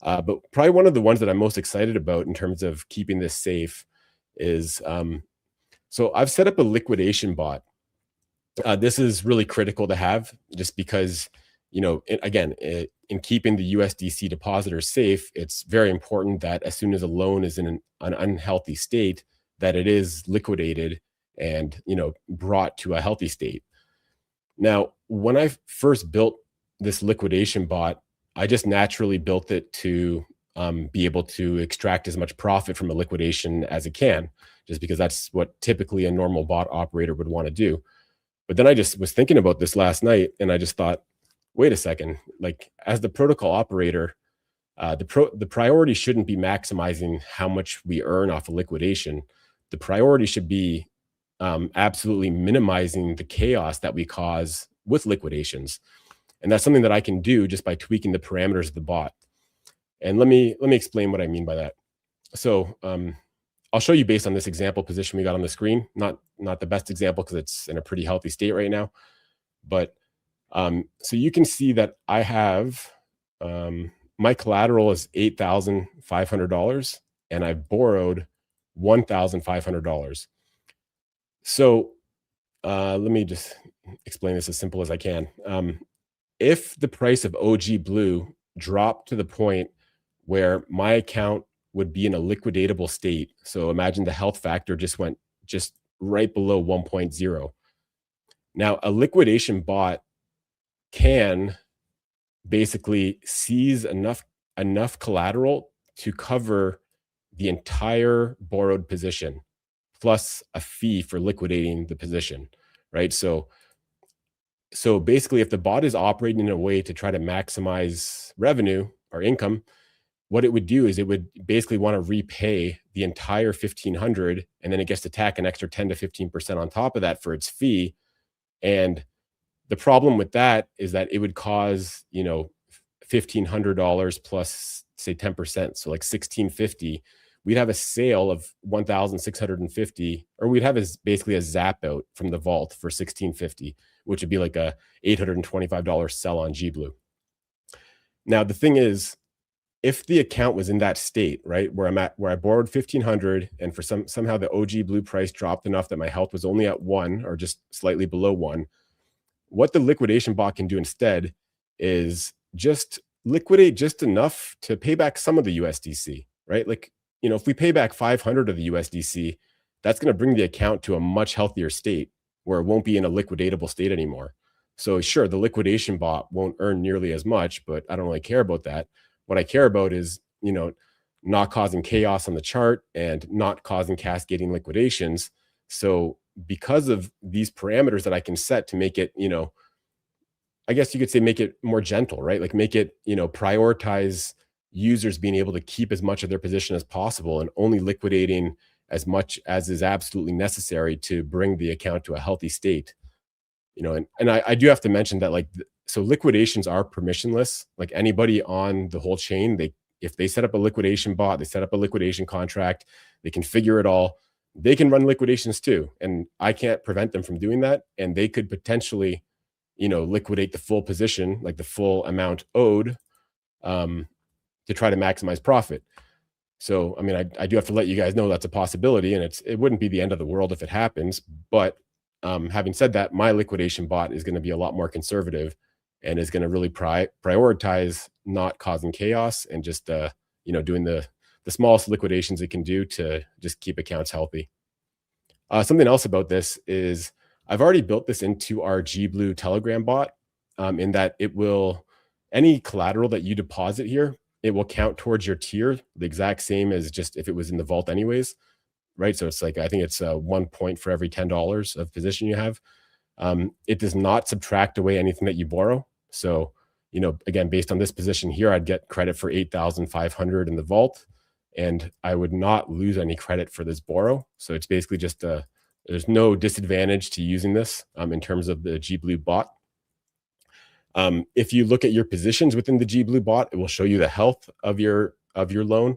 But probably one of the ones that I'm most excited about in terms of keeping this safe is, so I've set up a liquidation bot. This is really critical to have just because, in keeping the USDC depositors safe, it's very important that as soon as a loan is in an unhealthy state, that it is liquidated and, brought to a healthy state. Now, when I first built this liquidation bot, I just naturally built it to be able to extract as much profit from a liquidation as it can, just because that's what typically a normal bot operator would want to do. But then I just was thinking about this last night, and I just thought, wait a second, like as the protocol operator, The priority shouldn't be maximizing how much we earn off a liquidation. The priority should be absolutely minimizing the chaos that we cause with liquidations. And that's something that I can do just by tweaking the parameters of the bot. And let me explain what I mean by that. So I'll show you based on this example position we got on the screen. Not the best example because it's in a pretty healthy state right now. But so you can see that I have my collateral is $8,500 and I've borrowed $1,500. So let me just explain this as simple as I can. If the price of OG Blue dropped to the point where my account would be in a liquidatable state, so imagine the health factor just went just right below 1.0. Now, a liquidation bot can basically seize enough collateral to cover the entire borrowed position plus a fee for liquidating the position, right? So basically, if the bot is operating in a way to try to maximize revenue or income, what it would do is it would basically want to repay the entire 1,500, and then it gets to tack an extra 10 to 15% on top of that for its fee. And the problem with that is that it would cause, $1,500 plus say 10%, so like $1,650. We'd have a sale of 1,650, or we'd have basically a zap out from the vault for 1,650, which would be like a $825 sell on GBLE. Now the thing is, if the account was in that state, right, where I borrowed 1,500, and for somehow the OG Blue price dropped enough that my health was only at 1 or just slightly below 1, what the liquidation bot can do instead is just liquidate just enough to pay back some of the USDC, right? Like, if we pay back 500 of the USDC, that's going to bring the account to a much healthier state where it won't be in a liquidatable state anymore. So sure, the liquidation bot won't earn nearly as much, but I don't really care about that. What I care about is, not causing chaos on the chart and not causing cascading liquidations. So because of these parameters that I can set to make it, I guess you could say make it more gentle, right? Like make it, prioritize users being able to keep as much of their position as possible and only liquidating as much as is absolutely necessary to bring the account to a healthy state. And I do have to mention that, so liquidations are permissionless. Like anybody on the whole chain, if they set up a liquidation bot, they set up a liquidation contract, they configure it all, they can run liquidations too. And I can't prevent them from doing that. And they could potentially, liquidate the full position, like the full amount owed, to try to maximize profit. So, I mean, I do have to let you guys know that's a possibility, and it wouldn't be the end of the world if it happens. But having said that, my liquidation bot is going to be a lot more conservative and is going to really prioritize not causing chaos and just, doing the smallest liquidations it can do to just keep accounts healthy. Something else about this is I've already built this into our GBLE Telegram bot, in that it will, any collateral that you deposit here, it will count towards your tier, the exact same as just if it was in the vault anyways, right? So it's like, I think it's 1 point for every $10 of position you have. It does not subtract away anything that you borrow. So, again, based on this position here, I'd get credit for 8,500 in the vault, and I would not lose any credit for this borrow. So it's basically just there's no disadvantage to using this in terms of the GBLE bot. If you look at your positions within the GBLE bot, it will show you the health of your loan.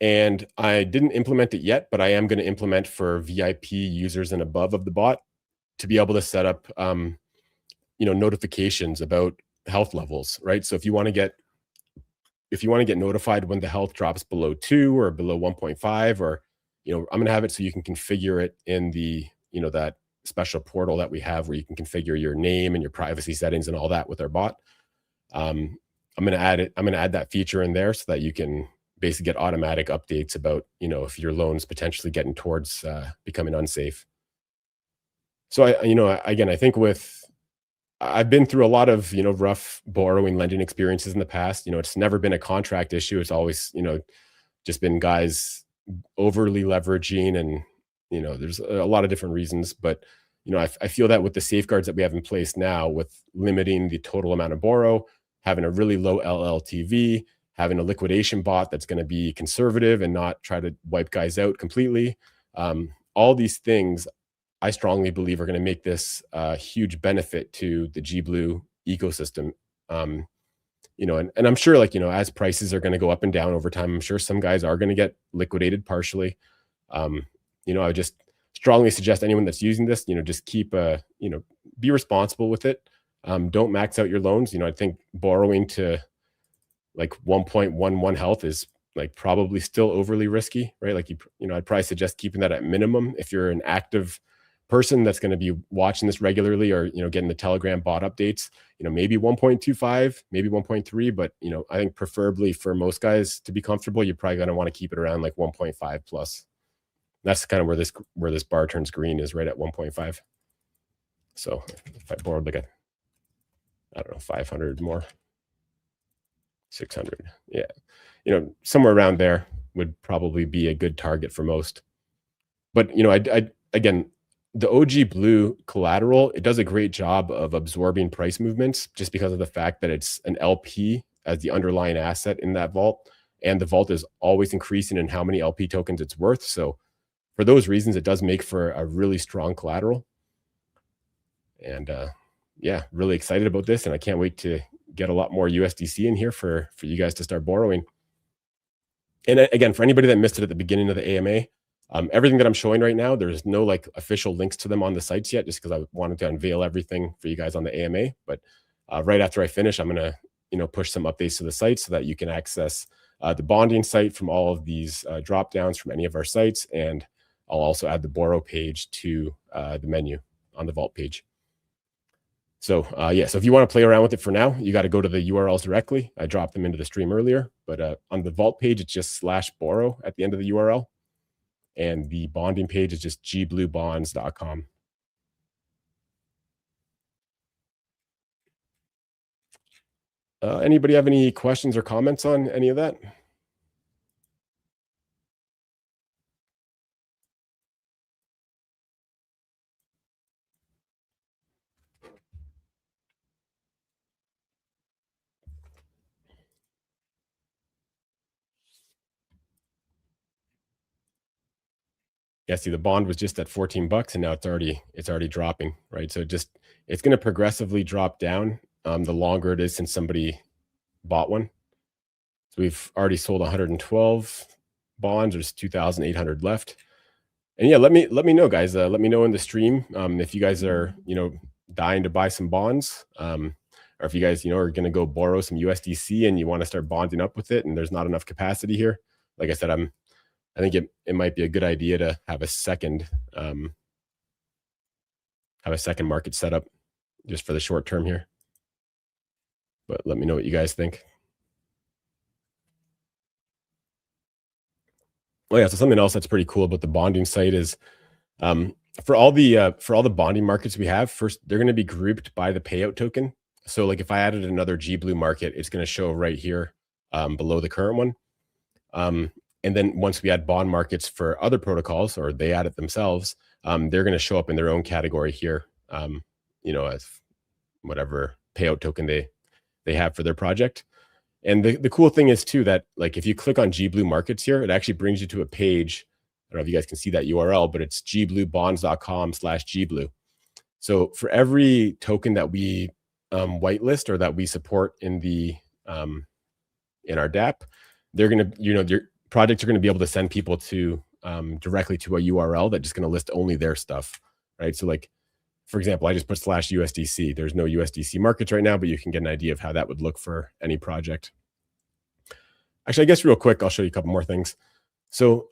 And I didn't implement it yet, but I am going to implement for VIP users and above of the bot to be able to set up, notifications about health levels, right? So if you want to get notified when the health drops below 2 or below 1.5, or, I'm going to have it so you can configure it in the, that special portal that we have where you can configure your name and your privacy settings and all that with our bot. I'm going to add that feature in there so that you can basically get automatic updates about, if your loan's potentially getting towards becoming unsafe. So I think I've been through a lot of, rough borrowing lending experiences in the past. It's never been a contract issue. It's always, just been guys overly leveraging, and, there's a lot of different reasons. But, I feel that with the safeguards that we have in place now, with limiting the total amount of borrow, having a really low LLTV, having a liquidation bot that's going to be conservative and not try to wipe guys out completely. All these things I strongly believe are going to make this a huge benefit to the GBLE ecosystem. And I'm sure, as prices are going to go up and down over time, I'm sure some guys are going to get liquidated partially. I would just strongly suggest anyone that's using this, just keep be responsible with it. Don't max out your loans. I think borrowing to 1.11 health is probably still overly risky, right? I'd probably suggest keeping that at minimum if you're an active person that's going to be watching this regularly, or getting the Telegram bot updates. Maybe 1.25, maybe 1.3, but I think preferably for most guys to be comfortable, you're probably going to want to keep it around 1.5 plus. That's kind of where this bar turns green, is right at 1.5. So if I borrowed I don't know, 500 more, 600, yeah, somewhere around there would probably be a good target for most. But again, the OG Blue collateral, it does a great job of absorbing price movements just because of the fact that it's an LP as the underlying asset in that vault, and the vault is always increasing in how many LP tokens it's worth. So for those reasons, it does make for a really strong collateral. And yeah, really excited about this, and I can't wait to get a lot more USDC in here for you guys to start borrowing. And again, for anybody that missed it at the beginning of the AMA, everything that I'm showing right now, there's no official links to them on the sites yet, just because I wanted to unveil everything for you guys on the AMA. But right after I finish, I'm going to push some updates to the site so that you can access the bonding site from all of these drop downs from any of our sites. And I'll also add the borrow page to the menu on the vault page. So yeah, so if you want to play around with it for now, you got to go to the URLs directly. I dropped them into the stream earlier, but on the vault page, it's just /borrow at the end of the URL. And the bonding page is just gblubonds.com. Anybody have any questions or comments on any of that? Yeah, see, the bond was just at 14 bucks, and now it's already dropping, right? So it's going to progressively drop down the longer it is since somebody bought one. So we've already sold 112 bonds. There's 2,800 left. And yeah, let me know, guys. Let me know in the stream if you guys are dying to buy some bonds, or if you guys are going to go borrow some USDC and you want to start bonding up with it, and there's not enough capacity here. Like I said, I think it might be a good idea to have a second market set up just for the short term here. But let me know what you guys think. Oh yeah, so something else that's pretty cool about the bonding site is for all the bonding markets we have, first they're going to be grouped by the payout token. So if I added another GBLE market, it's going to show right here below the current one. And then once we add bond markets for other protocols, or they add it themselves, they're going to show up in their own category here, as whatever payout token they have for their project. And the cool thing is too that if you click on GBLE markets here, it actually brings you to a page. I don't know if you guys can see that URL, but it's gblubonds.com/gblue. So for every token that we whitelist or that we support in our DApp, they're going to your projects are going to be able to send people to directly to a URL that's just going to list only their stuff, right? So for example, I just put /USDC. There's no USDC markets right now, but you can get an idea of how that would look for any project. Actually, I guess real quick, I'll show you a couple more things. So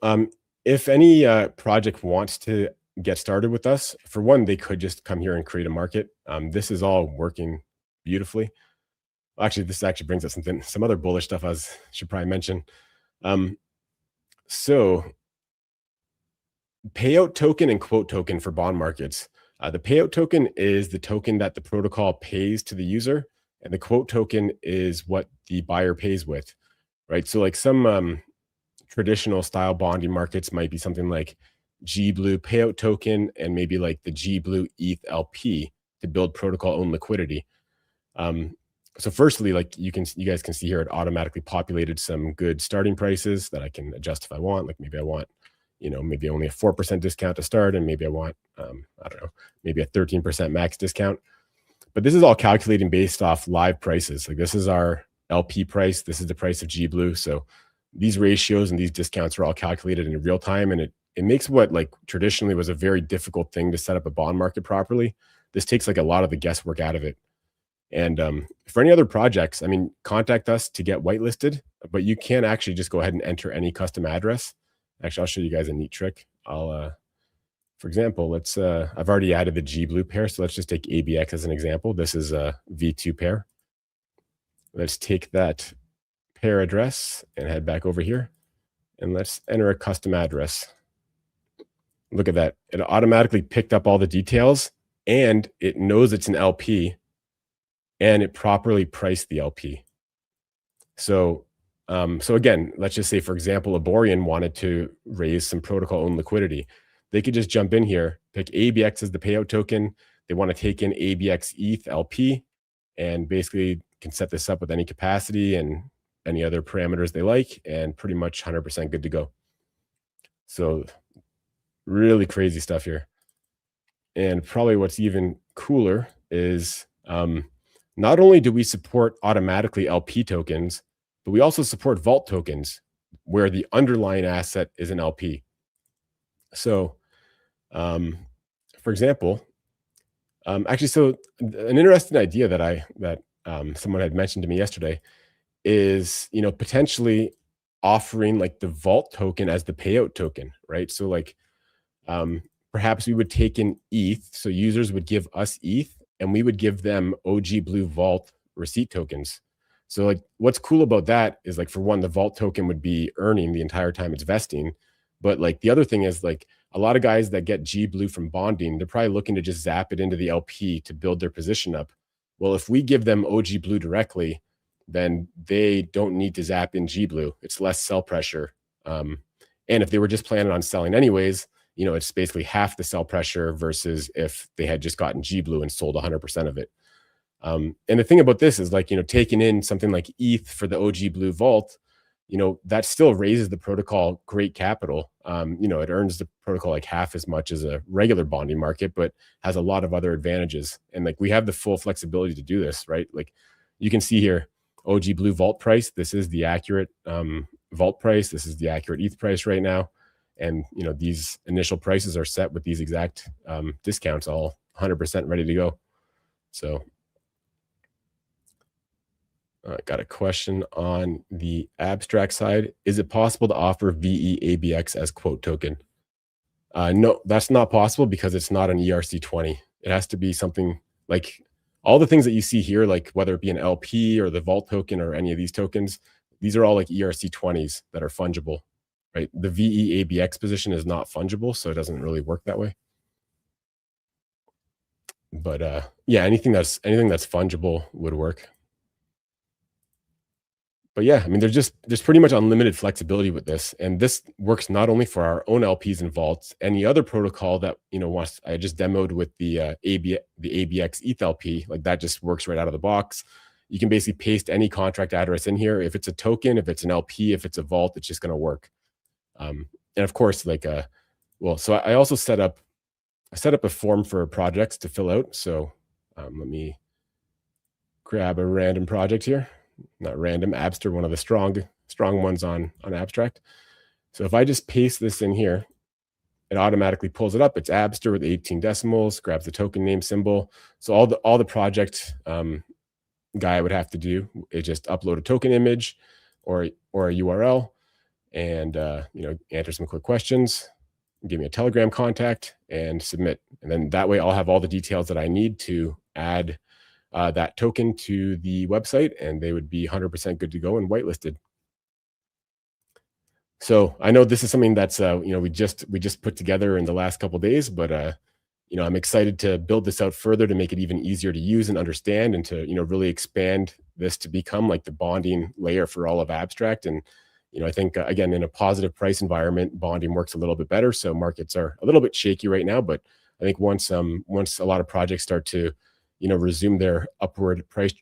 if any project wants to get started with us, for one, they could just come here and create a market. This is all working beautifully. Actually, this actually brings us some other bullish stuff I should probably mention. So payout token and quote token for bond markets. The payout token is the token that the protocol pays to the user, and the quote token is what the buyer pays with, right? So some traditional style bonding markets might be something like GBLE payout token and maybe the GBLE ETH LP to build protocol owned liquidity. So firstly, like you guys can see here, it automatically populated some good starting prices that I can adjust if I want. Like maybe I want, maybe only a 4% discount to start, and maybe I want, I don't know, maybe a 13% max discount. But this is all calculating based off live prices. Like this is our LP price. This is the price of GBLE. So these ratios and these discounts are all calculated in real time, and it makes what like traditionally was a very difficult thing to set up a bond market properly. This takes like a lot of the guesswork out of it. And for any other projects, I mean, contact us to get whitelisted, but you can actually just go ahead and enter any custom address. Actually, I'll show you guys a neat trick. For example, let's, I've already added the GBLE pair. So let's just take ABX as an example. This is a V2 pair. Let's take that pair address and head back over here. And let's enter a custom address. Look at that. It automatically picked up all the details, and it knows it's an LP, and it properly priced the LP. So, so again, let's just say, for example, Aborian wanted to raise some protocol-owned liquidity. They could just jump in here, pick ABX as the payout token. They want to take in ABX ETH LP, and basically can set this up with any capacity and any other parameters they like, and pretty much 100% good to go. So really crazy stuff here. And probably what's even cooler is not only do we support automatically LP tokens, but we also support vault tokens where the underlying asset is an LP. So for example, actually, so an interesting idea that someone had mentioned to me yesterday is, potentially offering like the vault token as the payout token, right? So like perhaps we would take in ETH. So users would give us ETH, and we would give them OG Blue Vault receipt tokens. So like what's cool about that is, like, for one, the vault token would be earning the entire time it's vesting. But like the other thing is, like, a lot of guys that get GBLE from bonding, they're probably looking to just zap it into the LP to build their position up. Well, if we give them OG Blue directly, then they don't need to zap in GBLE. It's less sell pressure. And if they were just planning on selling anyways, it's basically half the sell pressure versus if they had just gotten GBLE and sold 100% of it. And the thing about this is, like, taking in something like ETH for the OG Blue Vault, that still raises the protocol great capital. It earns the protocol like half as much as a regular bonding market, but has a lot of other advantages. And like we have the full flexibility to do this, right? Like you can see here, OG Blue Vault price. This is the accurate vault price. This is the accurate ETH price right now. And these initial prices are set with these exact discounts, all 100% ready to go. So I got a question on the abstract side. Is it possible to offer VEABX as quote token? No, that's not possible because it's not an ERC20. It has to be something like all the things that you see here, like whether it be an LP or the vault token or any of these tokens, these are all like ERC20s that are fungible, right? The VEABX position is not fungible, so it doesn't really work that way. But yeah, anything that's fungible would work. But yeah, I mean, there's pretty much unlimited flexibility with this, and this works not only for our own LPs and vaults. Any other protocol that wants, I just demoed with the ABX ETH LP, like that just works right out of the box. You can basically paste any contract address in here. If it's a token, if it's an LP, if it's a vault, it's just going to work. And of course, like so I also set up a form for projects to fill out. So let me grab a random project here. Not random, Abster, one of the strong ones on abstract. So if I just paste this in here, it automatically pulls it up. It's Abster with 18 decimals, grabs the token name symbol. So all the project guy would have to do is just upload a token image or a URL, and answer some quick questions, give me a Telegram contact, and submit. And then that way I'll have all the details that I need to add that token to the website, and they would be 100% good to go and whitelisted. So I know this is something that's we just put together in the last couple of days, but I'm excited to build this out further to make it even easier to use and understand, and to really expand this to become like the bonding layer for all of abstract. And I think again, in a positive price environment, bonding works a little bit better. So markets are a little bit shaky right now, but I think once a lot of projects start to resume their upward price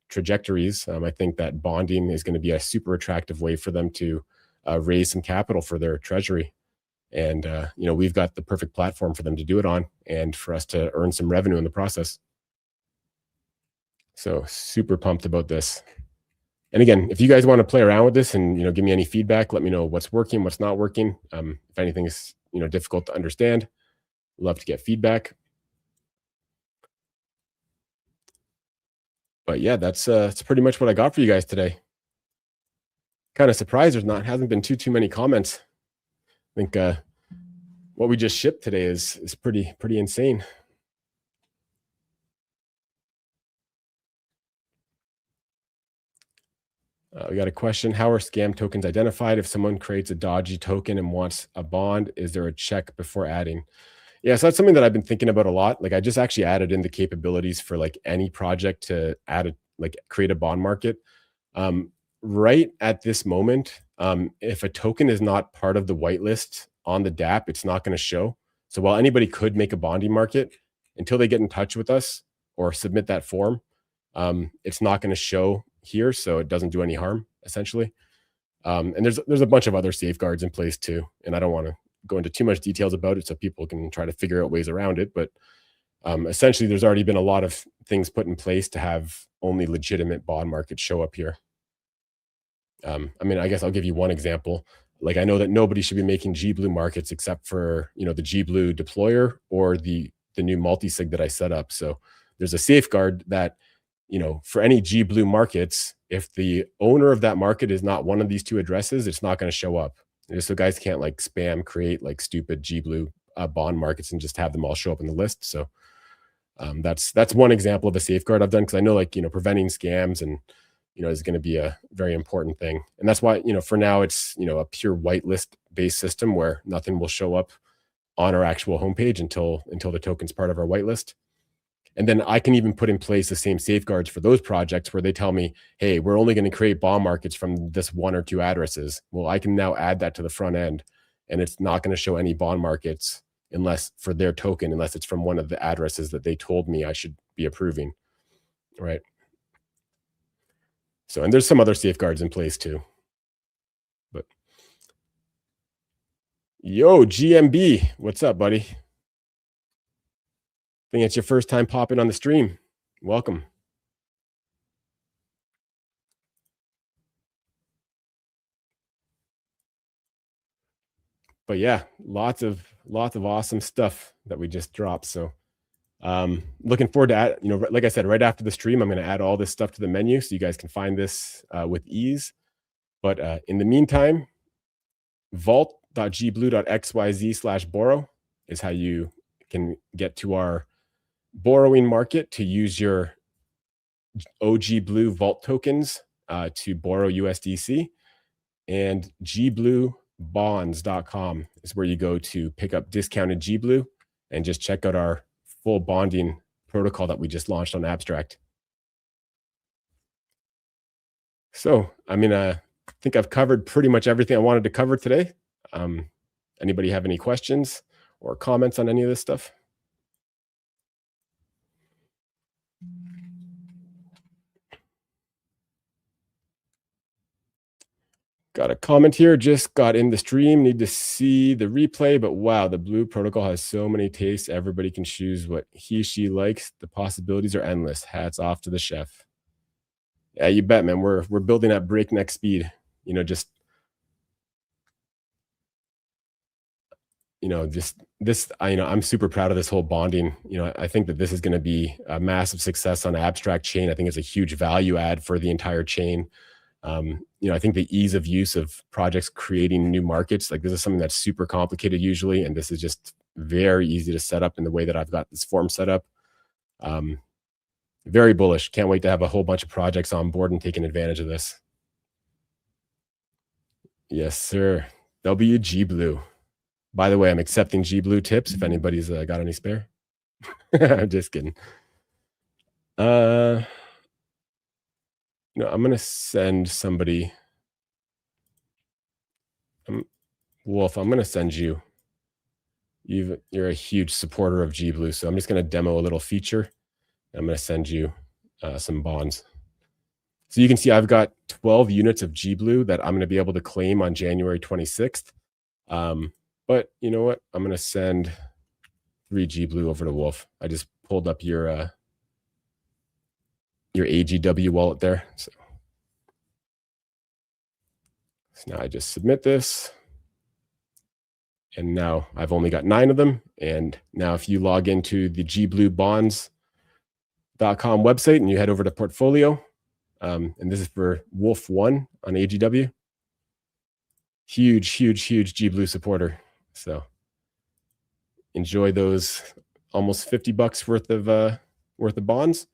trajectories, I think that bonding is going to be a super attractive way for them to raise some capital for their treasury. And we've got the perfect platform for them to do it on, and for us to earn some revenue in the process. So super pumped about this. And again, if you guys want to play around with this and give me any feedback, let me know what's working, what's not working. If anything is difficult to understand, love to get feedback. But yeah, that's pretty much what I got for you guys today. Kind of surprised there's hasn't been too many comments. I think what we just shipped today is pretty insane. We got a question: how are scam tokens identified? If someone creates a dodgy token and wants a bond, is there a check before adding? Yeah, so that's something that I've been thinking about a lot. Like, I just actually added in the capabilities for like any project to create a bond market. Right at this moment, if a token is not part of the whitelist on the DApp, it's not going to show. So while anybody could make a bonding market, until they get in touch with us or submit that form, it's not going to show here, so it doesn't do any harm, essentially. And there's a bunch of other safeguards in place too, and I don't want to go into too much details about it so people can try to figure out ways around it. But essentially, there's already been a lot of things put in place to have only legitimate bond markets show up here. I guess I'll give you one example. Like, I know that nobody should be making GBLE markets except for the GBLE deployer or the new multi-sig that I set up. So there's a safeguard that for any GBLE markets, if the owner of that market is not one of these two addresses, it's not going to show up. So guys can't like spam create like stupid GBLE bond markets and just have them all show up in the list. So that's one example of a safeguard I've done, because I know preventing scams and is going to be a very important thing. And that's why for now it's a pure whitelist based system where nothing will show up on our actual homepage until the token's part of our whitelist. And then I can even put in place the same safeguards for those projects where they tell me, hey, we're only going to create bond markets from this one or two addresses. Well, I can now add that to the front end, and it's not going to show any bond markets for their token, unless it's from one of the addresses that they told me I should be approving, right? So, and there's some other safeguards in place too. But yo, GMB, what's up, buddy? I think it's your first time popping on the stream. Welcome. But yeah, lots of awesome stuff that we just dropped. So looking forward to add, like I said, right after the stream, I'm going to add all this stuff to the menu so you guys can find this with ease. But in the meantime, vault.gblue.xyz/borrow is how you can get to our borrowing market to use your OG Blue Vault tokens to borrow USDC. And gbluebonds.com is where you go to pick up discounted GBLE and just check out our full bonding protocol that we just launched on Abstract. So, I think I've covered pretty much everything I wanted to cover today. Anybody have any questions or comments on any of this stuff? Got a comment here. Just got in the stream. Need to see the replay, but wow, the Blue protocol has so many tastes. Everybody can choose what she likes. The possibilities are endless. Hats off to the chef. Yeah, you bet, man. We're building at breakneck speed. I'm super proud of this whole bonding. I think that this is going to be a massive success on Abstract chain. I think it's a huge value add for the entire chain. I think the ease of use of projects creating new markets, like this is something that's super complicated usually, and this is just very easy to set up in the way that I've got this form set up. Very bullish. Can't wait to have a whole bunch of projects on board and taking advantage of this. Yes, sir. WG Blue. By the way, I'm accepting GBLE tips if anybody's got any spare. I'm just kidding. I'm going to send somebody. Wolf, I'm going to send you. You're a huge supporter of GBLE, so I'm just going to demo a little feature. I'm going to send you some bonds. So you can see I've got 12 units of GBLE that I'm going to be able to claim on January 26th. But you know what? I'm going to send 3 GBLE over to Wolf. I just pulled up your AGW wallet there. So now I just submit this. And now I've only got 9 of them. And now if you log into the gbluebonds.com website and you head over to portfolio, and this is for Wolf 1 on AGW, huge GBLE supporter. So enjoy those almost $50 worth of bonds.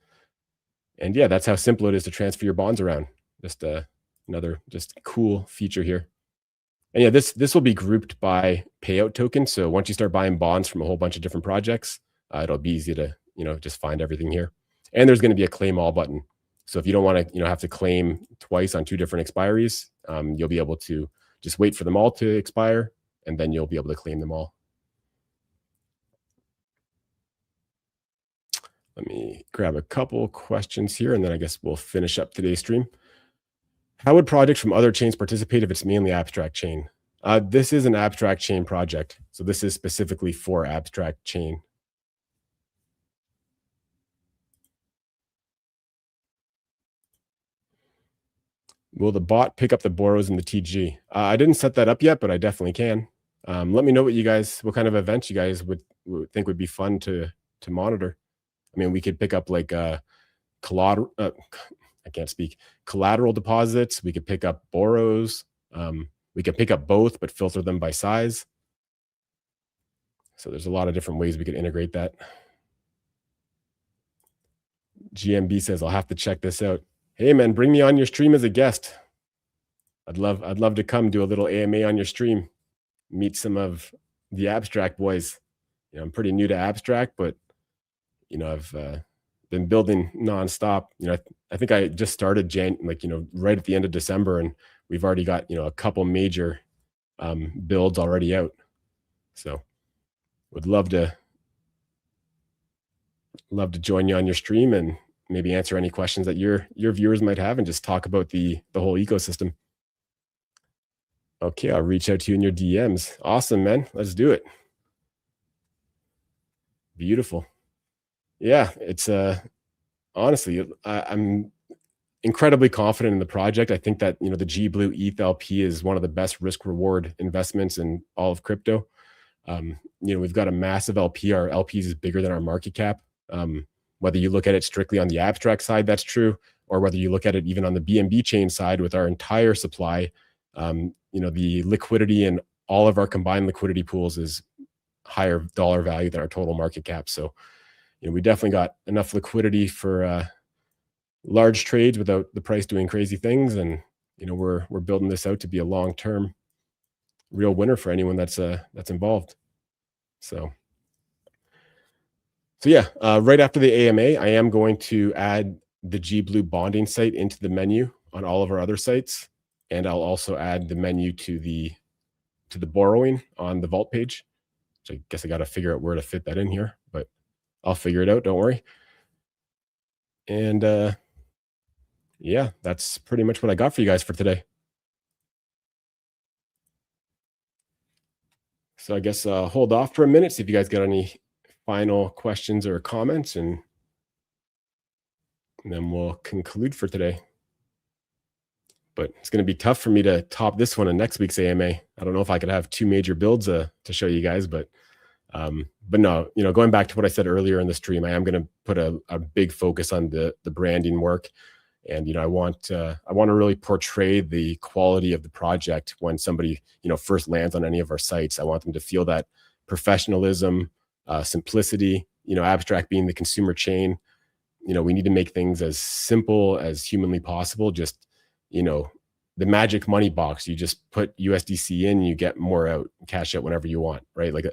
And yeah, that's how simple it is to transfer your bonds around. Just another cool feature here. And yeah, this will be grouped by payout token. So once you start buying bonds from a whole bunch of different projects, it'll be easy to just find everything here. And there's going to be a claim all button. So if you don't want to have to claim twice on 2 different expiries, you'll be able to just wait for them all to expire, and then you'll be able to claim them all. Let me grab a couple questions here, and then I guess we'll finish up today's stream. How would projects from other chains participate if it's mainly abstract chain? This is an abstract chain project. So this is specifically for abstract chain. Will the bot pick up the borrows in the TG? I didn't set that up yet, but I definitely can. Let me know what kind of events you guys would think would be fun to monitor. I mean, we could pick up like collateral. I can't speak. Collateral deposits. We could pick up borrows. We could pick up both, but filter them by size. So there's a lot of different ways we could integrate that. GMB says, I'll have to check this out. Hey man, bring me on your stream as a guest. I'd love to come do a little AMA on your stream, meet some of the abstract boys. I'm pretty new to abstract, but I've been building nonstop. I think I just started right at the end of December, and we've already got a couple major builds already out. So would love to join you on your stream and maybe answer any questions that your viewers might have and just talk about the whole ecosystem. Okay, I'll reach out to you in your DMs. Awesome, man. Let's do it. Beautiful. Yeah, it's honestly, I'm incredibly confident in the project. I think that the GBLE ETH LP is one of the best risk reward investments in all of crypto. We've got a massive LP. Our LPs is bigger than our market cap. Whether you look at it strictly on the abstract side, that's true, or whether you look at it even on the BNB chain side with our entire supply, the liquidity in all of our combined liquidity pools is higher dollar value than our total market cap. So, we definitely got enough liquidity for large trades without the price doing crazy things. And, we're building this out to be a long-term real winner for anyone that's involved. So yeah, right after the AMA, I am going to add the GBLE bonding site into the menu on all of our other sites. And I'll also add the menu to the borrowing on the vault page. So I guess I got to figure out where to fit that in here, but I'll figure it out. Don't worry. And yeah, that's pretty much what I got for you guys for today. So I guess hold off for a minute, see if you guys got any final questions or comments, and then we'll conclude for today. But it's going to be tough for me to top this one in next week's AMA. I don't know if I could have 2 major builds to show you guys, but no, going back to what I said earlier in the stream, I am going to put a big focus on the branding work. And, I want to really portray the quality of the project when somebody, first lands on any of our sites. I want them to feel that professionalism, simplicity, abstract being the consumer chain. We need to make things as simple as humanly possible. Just, the magic money box, you just put USDC in, you get more out, cash out whenever you want, right? Like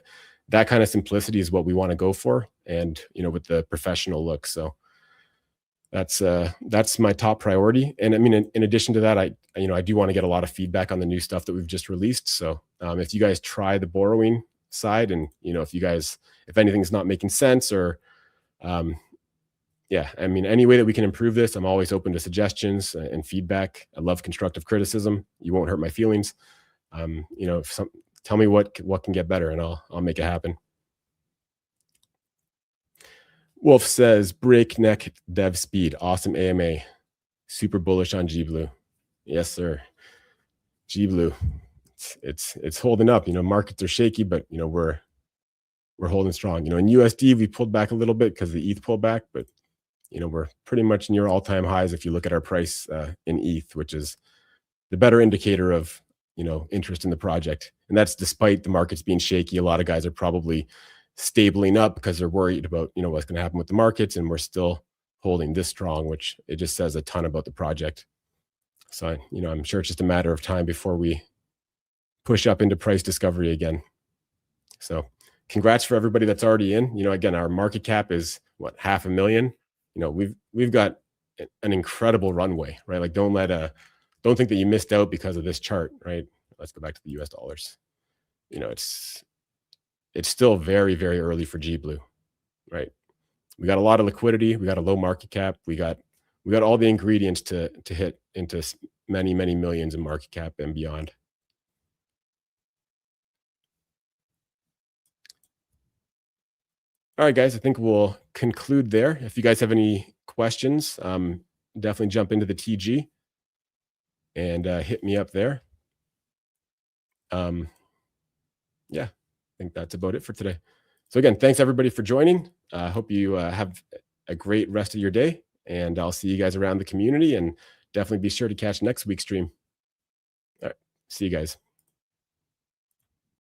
that kind of simplicity is what we want to go for. And, with the professional look. So that's my top priority. And I mean, in addition to that, I do want to get a lot of feedback on the new stuff that we've just released. So if you guys try the borrowing side and, if anything's not making sense or, yeah, I mean, any way that we can improve this, I'm always open to suggestions and feedback. I love constructive criticism. You won't hurt my feelings. You know, tell me what can get better, and I'll make it happen. Wolf says breakneck dev speed, awesome AMA, super bullish on GBLE. Yes, sir. GBLE, it's holding up. You know, markets are shaky, but you know we're holding strong. You know, in USD we pulled back a little bit because the ETH pulled back, but you know we're pretty much near all-time highs if you look at our price in ETH, which is the better indicator of, you know, interest in the project. And that's despite the markets being shaky. A lot of guys are probably stabling up because they're worried about, you know, what's going to happen with the markets, and we're still holding this strong, which it just says a ton about the project. So, you know, I'm sure it's just a matter of time before we push up into price discovery again. So congrats for everybody that's already in. You know, again, our market cap is what, 500,000. You know, we've got an incredible runway, right? Like don't think that you missed out because of this chart, right? Let's go back to the US dollars. You know, it's still very, very early for GBLE, right? We got a lot of liquidity, we got a low market cap, we got all the ingredients to hit into many, many millions in market cap and beyond. All right, guys, I think we'll conclude there. If you guys have any questions, definitely jump into the TG and hit me up there. Yeah, I think that's about it for today. So again, thanks everybody for joining. I hope you have a great rest of your day, and I'll see you guys around the community, and definitely be sure to catch next week's stream. All right, see you guys.